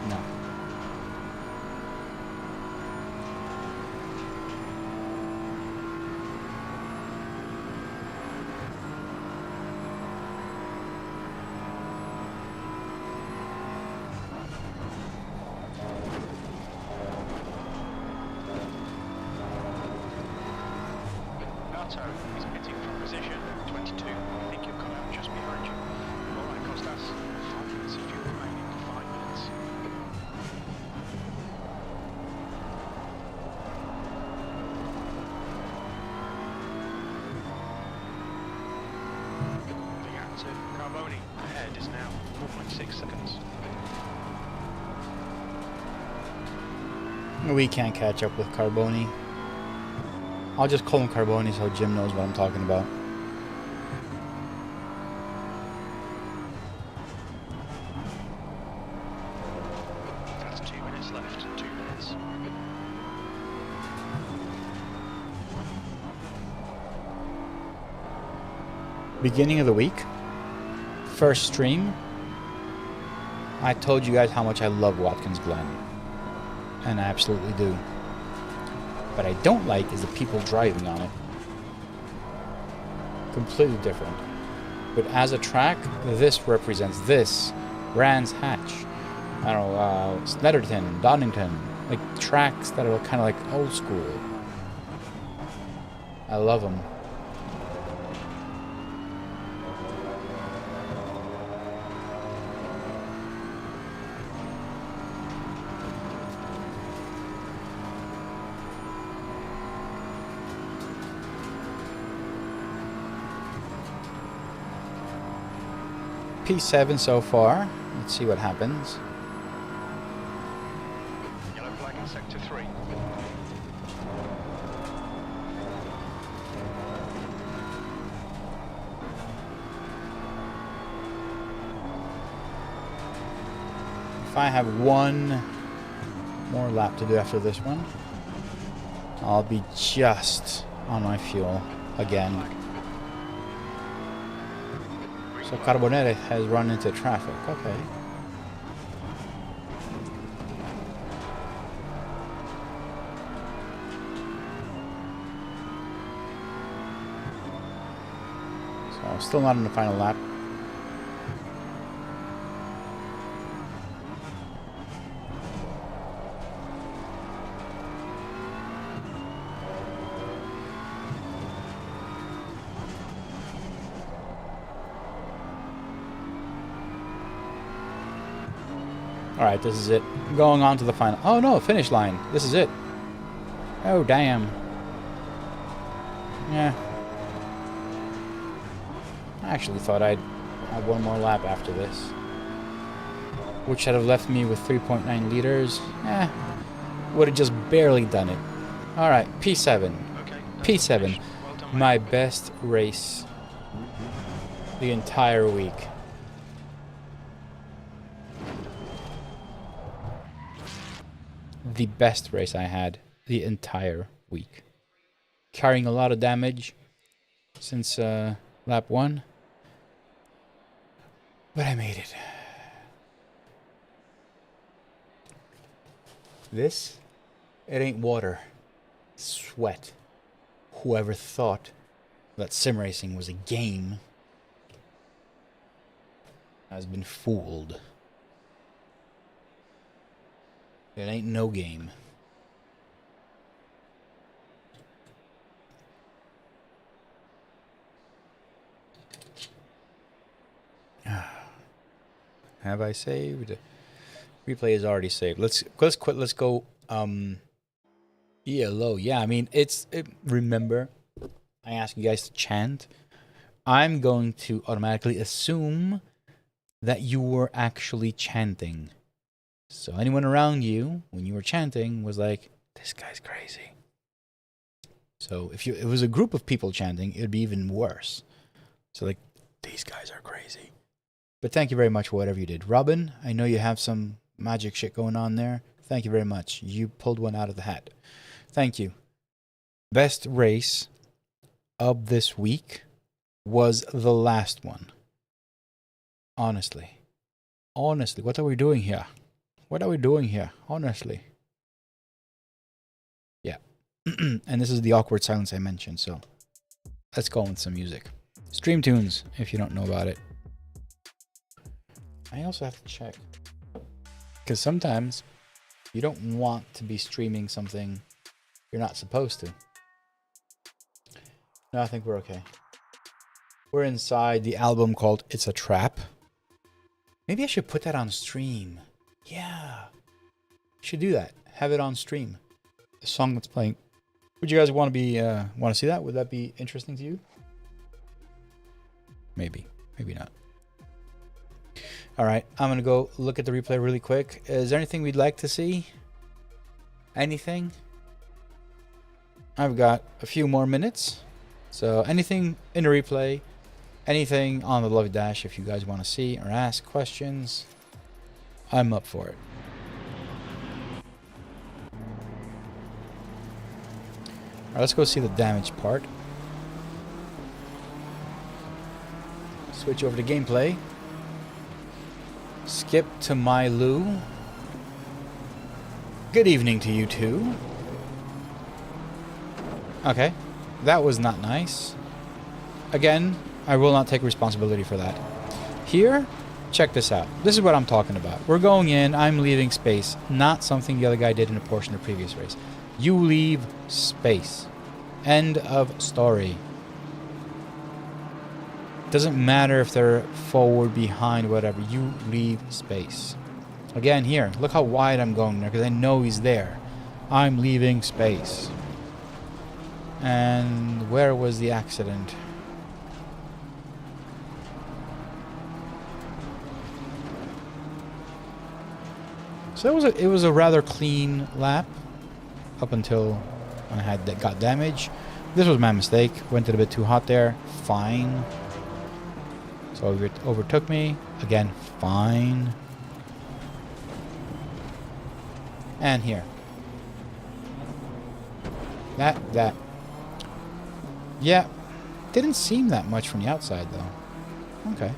No. He's pitting from position 22. I think he'll come out just behind you. All right, Costas. 5 minutes of fuel remaining. 5 minutes. The active Carboni ahead is now 4.6 seconds. We can't catch up with Carboni. I'll just call him Carboni so Jim knows what I'm talking about. That's 2 minutes left. 2 minutes. Beginning of the week, first stream, I told you guys how much I love Wkatins Geln. And I absolutely do. What I don't like is the people driving on it. Completely different. But as a track, this represents this. Brands Hatch. I don't know, Snetterton, Donington. Like tracks that are kind of like old school. I love them. P7 so far. Let's see what happens. Yellow flag in sector 3. If I have one more lap to do after this one, I'll be just on my fuel again. So Carbonere has run into traffic. Okay. So still not on the final lap. Alright, this is it. Going on to the final. Oh no, finish line. This is it. Oh, damn. Yeah. I actually thought I'd have one more lap after this. Which should have left me with 3.9 liters. Would have just barely done it. Alright, P7. Okay, P7. well done, My best race the entire week. The best race I had the entire week. Carrying a lot of damage since lap 1. But I made it. This, it ain't water. Sweat. Whoever thought that Simracing was a game has been fooled. It ain't no game. Have I saved? Replay is already saved. Let's quit. Let's go. ELO. Yeah, I mean remember, I asked you guys to chant. I'm going to automatically assume that you were actually chanting. So anyone around you, when you were chanting, was like, this guy's crazy. So if it was a group of people chanting, it would be even worse. So like, these guys are crazy. But thank you very much for whatever you did. Robin, I know you have some magic shit going on there. Thank you very much. You pulled one out of the hat. Thank you. Best race of this week was the last one. Honestly. Honestly, what are we doing here? What are we doing here? Honestly. Yeah. And this is the awkward silence I mentioned, so let's go with some music. Stream tunes, if you don't know about it. I also have to check, because sometimes you don't want to be streaming something you're not supposed to. No, I think we're okay. We're inside the album called It's a Trap. Maybe I should put that on stream. Yeah. Should do that. Have it on stream. The song that's playing. Would you guys want to see that? Would that be interesting to you? Maybe. Maybe not. All right. I'm going to go look at the replay really quick. Is there anything we'd like to see? Anything? I've got a few more minutes. So anything in the replay, anything on the Lovely Dash, if you guys want to see or ask questions, I'm up for it. All right, let's go see the damage part. Switch over to gameplay. Skip to my Lou. Good evening to you too. Okay, that was not nice. Again, I will not take responsibility for that. Here, check this out. This is what I'm talking about. We're going in, I'm leaving space. Not something the other guy did in a portion of the previous race. You leave space. End of story. Doesn't matter if they're forward, behind, whatever. You leave space. Again, here, look how wide I'm going there, because I know he's there. I'm leaving space. And where was the accident? So it was a rather clean lap up until I got damage. This was my mistake. Went a bit too hot there. Fine. So it overtook me. Again, fine. And here. That. Yeah. Didn't seem that much from the outside, though. Okay.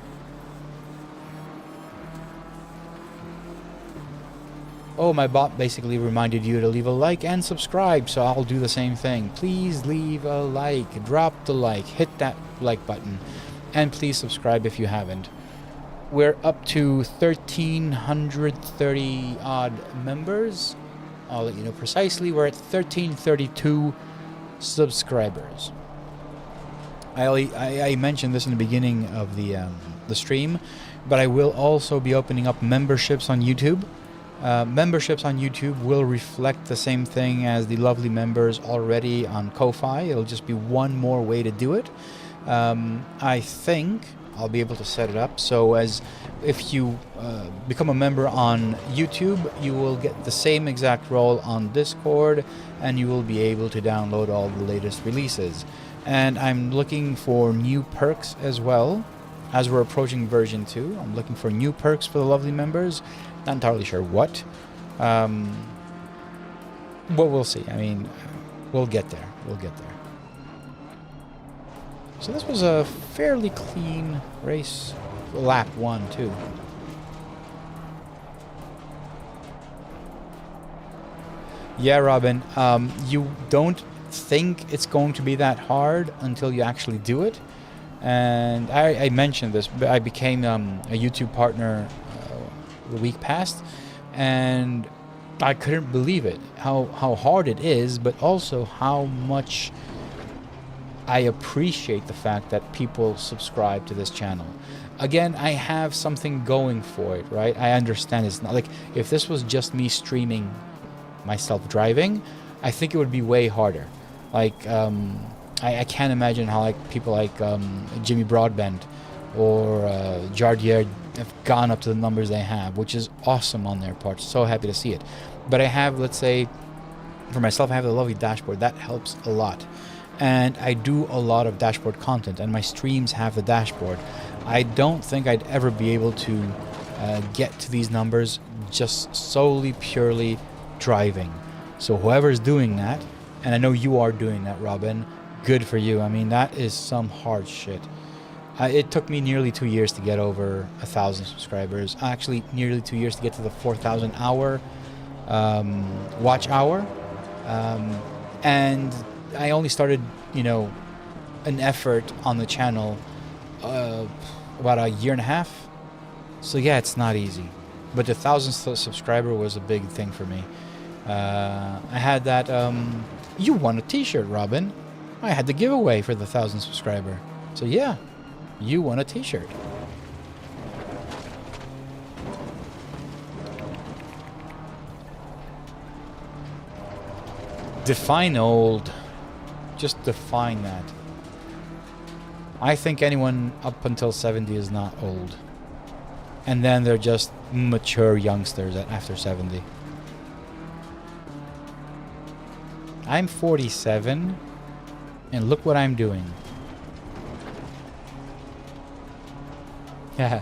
Oh, my bot basically reminded you to leave a like and subscribe, so I'll do the same thing. Please leave a like. Drop the like. Hit that like button. And please subscribe if you haven't. We're up to 1,330 odd members. I'll let you know precisely. We're at 1,332 subscribers. I mentioned this in the beginning of the stream, but I will also be opening up memberships on YouTube. Memberships on YouTube will reflect the same thing as the lovely members already on Ko-Fi. It'll just be one more way to do it. I think I'll be able to set it up so as if you become a member on YouTube, you will get the same exact role on Discord, and you will be able to download all the latest releases. And I'm looking for new perks as well. As we're approaching version 2, I'm looking for new perks for the lovely members. Not entirely sure what. But we'll see. I mean, we'll get there. We'll get there. So this was a fairly clean race. Lap 1, too. Yeah, Robin. You don't think it's going to be that hard until you actually do it. And I mentioned this, but I became a YouTube partner the week past, and I couldn't believe it, how hard it is, but also how much I appreciate the fact that people subscribe to this channel. Again, I have something going for it, right? I understand it's not like if this was just me streaming myself driving, I think it would be way harder. Like I can't imagine how like people like Jimmy Broadbent or Jardier have gone up to the numbers they have, which is awesome on their part. So happy to see it. But I have, let's say, for myself, I have the lovely dashboard. That helps a lot. And I do a lot of dashboard content, and my streams have the dashboard. I don't think I'd ever be able to get to these numbers just solely, purely driving. So whoever's doing that, and I know you are doing that, Robin, good for you. I mean, that is some hard shit. It took me nearly 2 years to get over 1,000 subscribers. Actually, nearly 2 years to get to the 4,000 hour watch hour. And I only started, you know, an effort on the channel about a year and a half. So yeah, it's not easy. But the 1,000th subscriber was a big thing for me. I had that. You won a T-shirt, Robin. I had the giveaway for the 1,000 subscriber. So yeah, you won a T-shirt. Define old. Just define that. I think anyone up until 70 is not old. And then they're just mature youngsters after 70. I'm 47, and look what I'm doing. Yeah.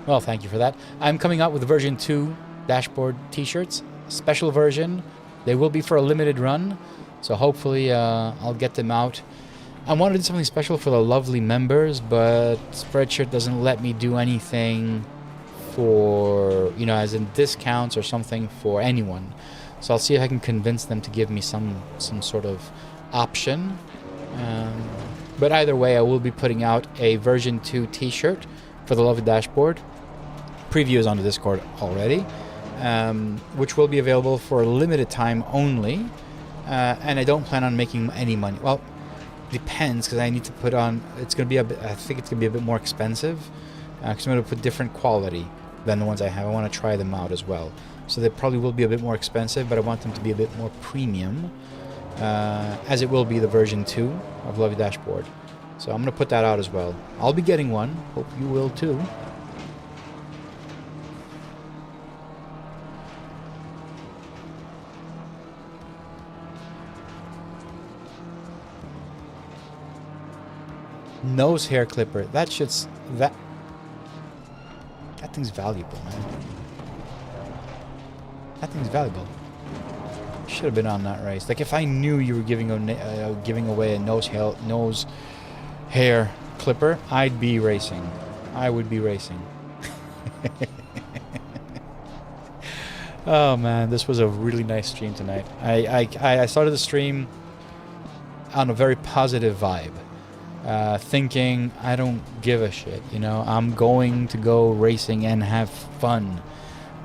Well, thank you for that. I'm coming out with version 2 dashboard t-shirts, special version. They will be for a limited run, so hopefully I'll get them out. I wanted to do something special for the lovely members, but Spreadshirt doesn't let me do anything for, you know, as in discounts or something for anyone. So I'll see if I can convince them to give me some sort of option. But either way, I will be putting out a version 2 t-shirt for the lovely dashboard. Preview is on the Discord already, which will be available for a limited time only. And I don't plan on making any money. Well, depends, because I need to put on, it's going to be a bit, I think it's going to be a bit more expensive, because I'm going to put different quality than the ones I have. I want to try them out as well. So they probably will be a bit more expensive, but I want them to be a bit more premium, as it will be the version 2 of Lovely Dashboard. So I'm going to put that out as well. I'll be getting one. Hope you will too. Nose hair clipper. That shit's... That thing's valuable, man. That thing's valuable. Should have been on that race. Like, if I knew you were giving away a nose hair clipper, I'd be racing. I would be racing. Oh man, this was a really nice stream tonight. I started the stream on a very positive vibe. Thinking I don't give a shit, you know, I'm going to go racing and have fun,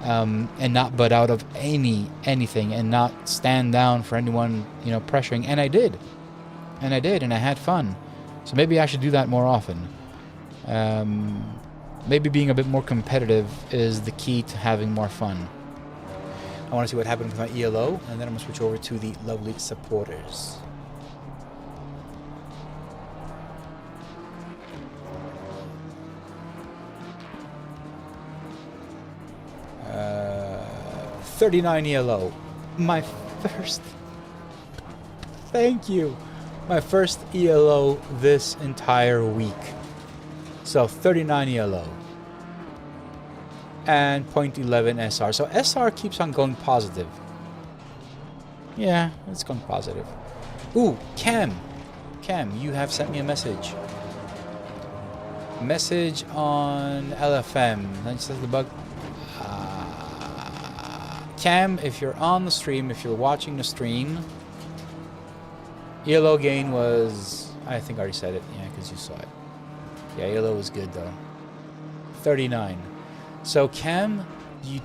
and not butt out of anything, and not stand down for anyone, you know, pressuring. And I did, and I had fun. So maybe I should do that more often. Maybe being a bit more competitive is the key to having more fun. I want to see what happened with my ELO, and then I'm gonna switch over to the lovely supporters. Uh, 39 ELO. My first... Thank you. My first ELO this entire week. So 39 ELO. And 0.11 SR. So SR keeps on going positive. Yeah, it's going positive. Ooh, Cam, you have sent me a message. Message on LFM. That says the bug. Cam, if you're on the stream, if you're watching the stream, ELO gain was, I think I already said it, yeah, because you saw it. Yeah, ELO was good though. 39. So Cam, you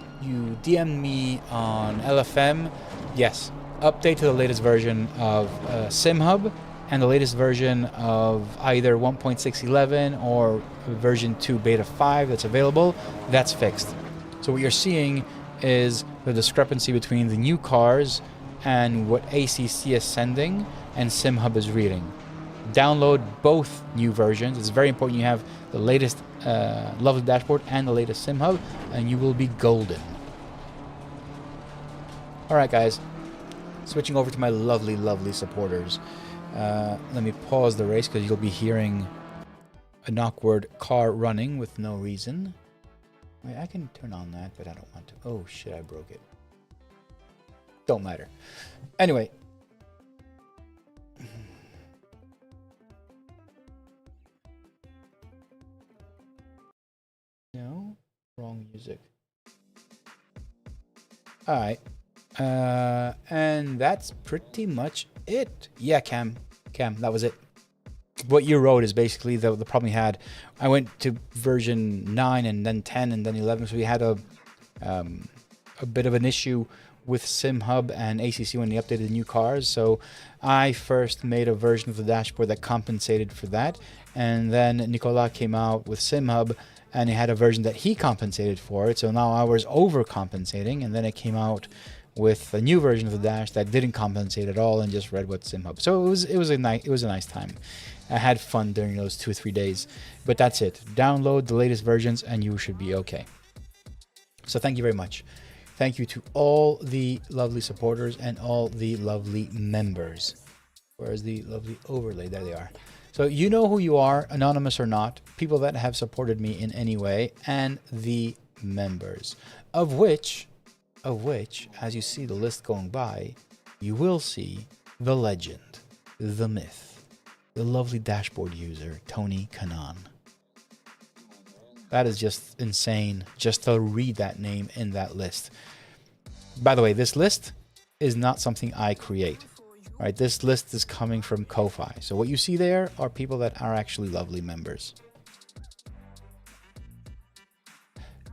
DM'd me on LFM. Yes, update to the latest version of SimHub and the latest version of either 1.611 or version 2 beta 5 that's available. That's fixed. So what you're seeing is the discrepancy between the new cars and what ACC is sending and SimHub is reading. Download both new versions. It's very important you have the latest lovely dashboard and the latest SimHub, and you will be golden. Alright guys, switching over to my lovely supporters. Let me pause the race because you'll be hearing an awkward car running with no reason. Wait, I can turn on that, but I don't want to. Oh shit, I broke it. Don't matter. Anyway. No, wrong music. All right. And that's pretty much it. Yeah, Cam, that was it. What you wrote is basically the problem you had. I went to version 9 and then 10 and then 11, so we had a bit of an issue with SimHub and ACC when they updated the new cars. So I first made a version of the dashboard that compensated for that, and then Nicolas came out with SimHub and he had a version that he compensated for it. So now I was overcompensating, and then it came out with a new version of the dash that didn't compensate at all and just read what SimHub. So it was a nice time. I had fun during those 2 or 3 days, but that's it. Download the latest versions and you should be okay. So thank you very much. Thank you to all the lovely supporters and all the lovely members. Where's the lovely overlay? There they are. So you know who you are, anonymous or not, people that have supported me in any way, and the members, of which, as you see the list going by, you will see the legend, the myth, the lovely dashboard user, Tony Kanan. That is just insane just to read that name in that list. By the way, this list is not something I create. Right, this list is coming from Ko-Fi. So what you see there are people that are actually lovely members.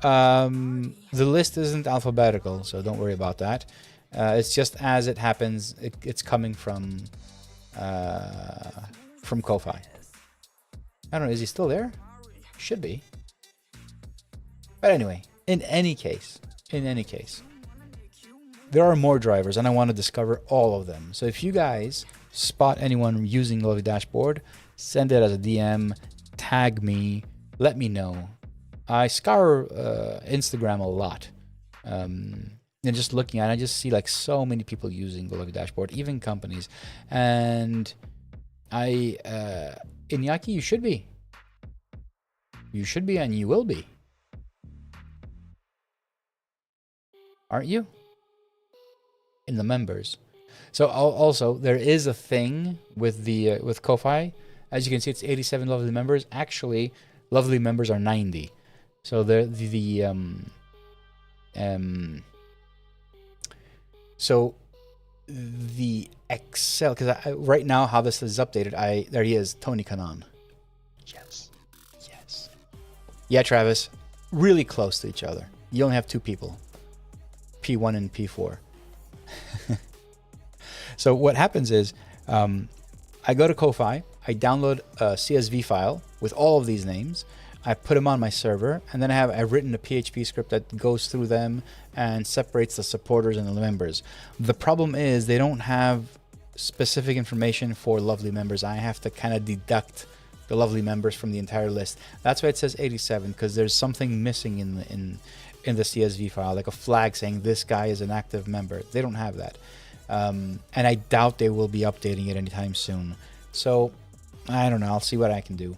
The list isn't alphabetical, so don't worry about that. It's just as it happens. It's coming from Ko-Fi. I don't know. Is he still there? Should be. But anyway, in any case, there are more drivers, and I want to discover all of them. So if you guys spot anyone using the lovely dashboard, send it as a DM, tag me, let me know. I scour Instagram a lot. And just looking at it, I just see like so many people using the lovely dashboard, even companies. And Iñaki, you should be. You should be, and you will be. Aren't you? In the members. So also there is a thing with the with Ko-Fi. As you can see, it's 87 lovely members. Actually, lovely members are 90. So so the Excel, because right now how this is updated, there he is, Tony Kanan. Yes. Yeah, Travis, really close to each other. You only have 2 people, P1 and P4. So what happens is I go to Ko-Fi, I download a CSV file with all of these names, I put them on my server, and then I've written a PHP script that goes through them and separates the supporters and the members. The problem is they don't have specific information for lovely members. I have to kind of deduct the lovely members from the entire list. That's why it says 87, because there's something missing in the CSV file, like a flag saying this guy is an active member. They don't have that. And I doubt they will be updating it anytime soon. So I don't know. I'll see what I can do.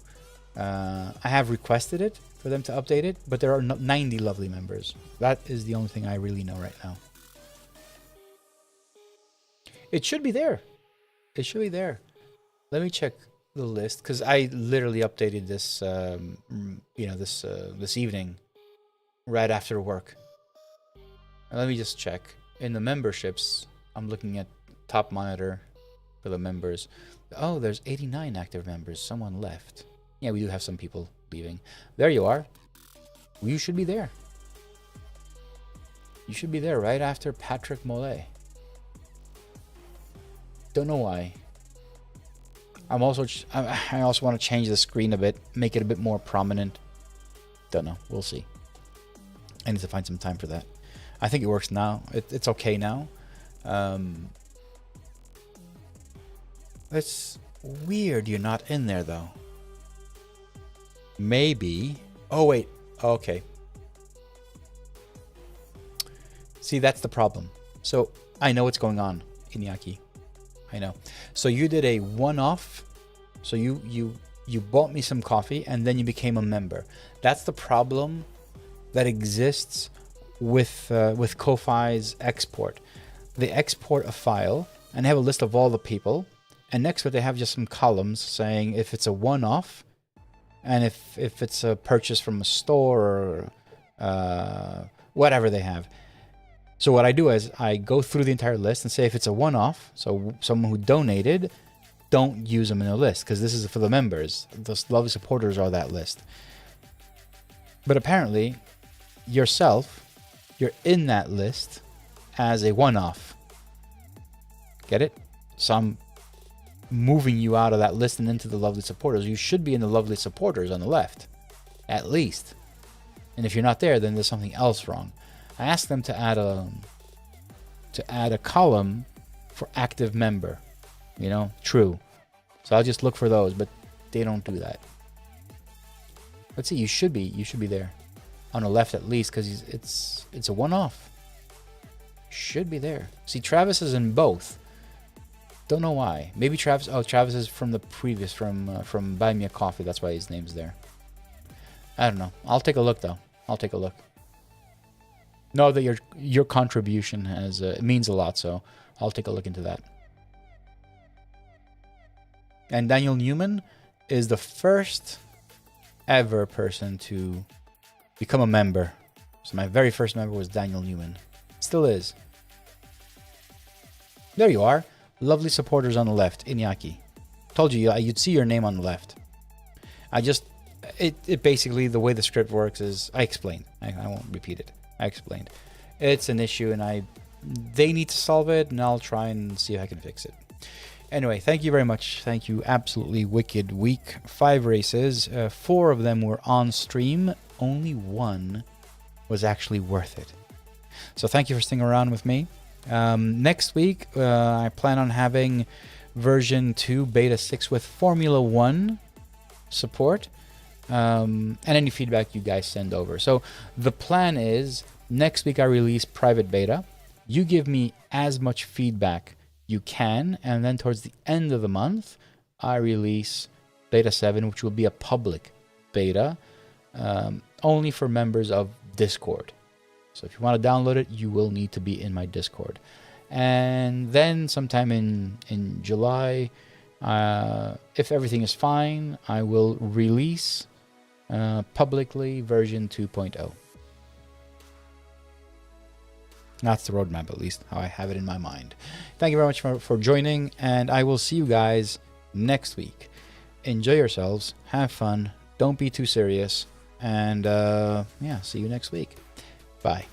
I have requested it for them to update it, but there are 90 lovely members. That is the only thing I really know right now. It should be there. It should be there. Let me check the list, because I literally updated this, this evening, right after work. And let me just check. In the memberships, I'm looking at top monitor for the members. Oh, there's 89 active members. Someone left. Yeah, we do have some people leaving. There you are. You should be there. You should be there right after Patrick Mollet. Don't know why. I also want to change the screen a bit, make it a bit more prominent. Don't know. We'll see. I need to find some time for that. I think it works now. It's okay now. It's weird you're not in there though. Maybe. Oh wait. Okay. See, that's the problem. So I know what's going on, Iñaki. I know. So you did a one-off. So you you bought me some coffee, and then you became a member. That's the problem that exists with Ko-Fi's export. They export a file and they have a list of all the people, and next to it they have just some columns saying if it's a one-off and if it's a purchase from a store or whatever they have. So what I do is I go through the entire list and say if it's a one-off, so someone who donated, don't use them in the list because this is for the members. The lovely supporters are that list. But apparently yourself, you're in that list as a one-off. Get it? So I'm moving you out of that list and into the lovely supporters. You should be in the lovely supporters on the left, at least. And if you're not there, then there's something else wrong. I asked them to add a column for active member. You know, true. So I'll just look for those, but they don't do that. Let's see. You should be there on the left at least because it's a one-off. Should be there. See, Travis is in both. Don't know why. Maybe Travis. Oh, Travis is from the previous from Buy Me a Coffee. That's why his name's there. I don't know. I'll take a look though. I'll take a look. Know that your contribution has it means a lot, so I'll take a look into that. And Daniel Newman is the first ever person to become a member. So my very first member was Daniel Newman. Still is. There you are. Lovely supporters on the left. Iñaki. Told you you'd see your name on the left. It basically, the way the script works is, I explained. I won't repeat it. I explained. It's an issue and they need to solve it, and I'll try and see if I can fix it. Anyway, thank you very much. Thank you. Absolutely wicked week. 5 races. 4 of them were on stream. Only 1 was actually worth it. So thank you for sticking around with me. Next week, I plan on having version 2 beta 6 with Formula 1 support. And any feedback you guys send over. So the plan is next week I release private beta. You give me as much feedback you can, and then towards the end of the month I release beta 7, which will be a public beta, only for members of Discord. So if you want to download it, you will need to be in my Discord. And then sometime in July, if everything is fine, I will release publicly version 2.0. That's the roadmap, at least how I have it in my mind. Thank you very much for joining, and I will see you guys next week. Enjoy yourselves, have fun, don't be too serious, and yeah, see you next week. Bye.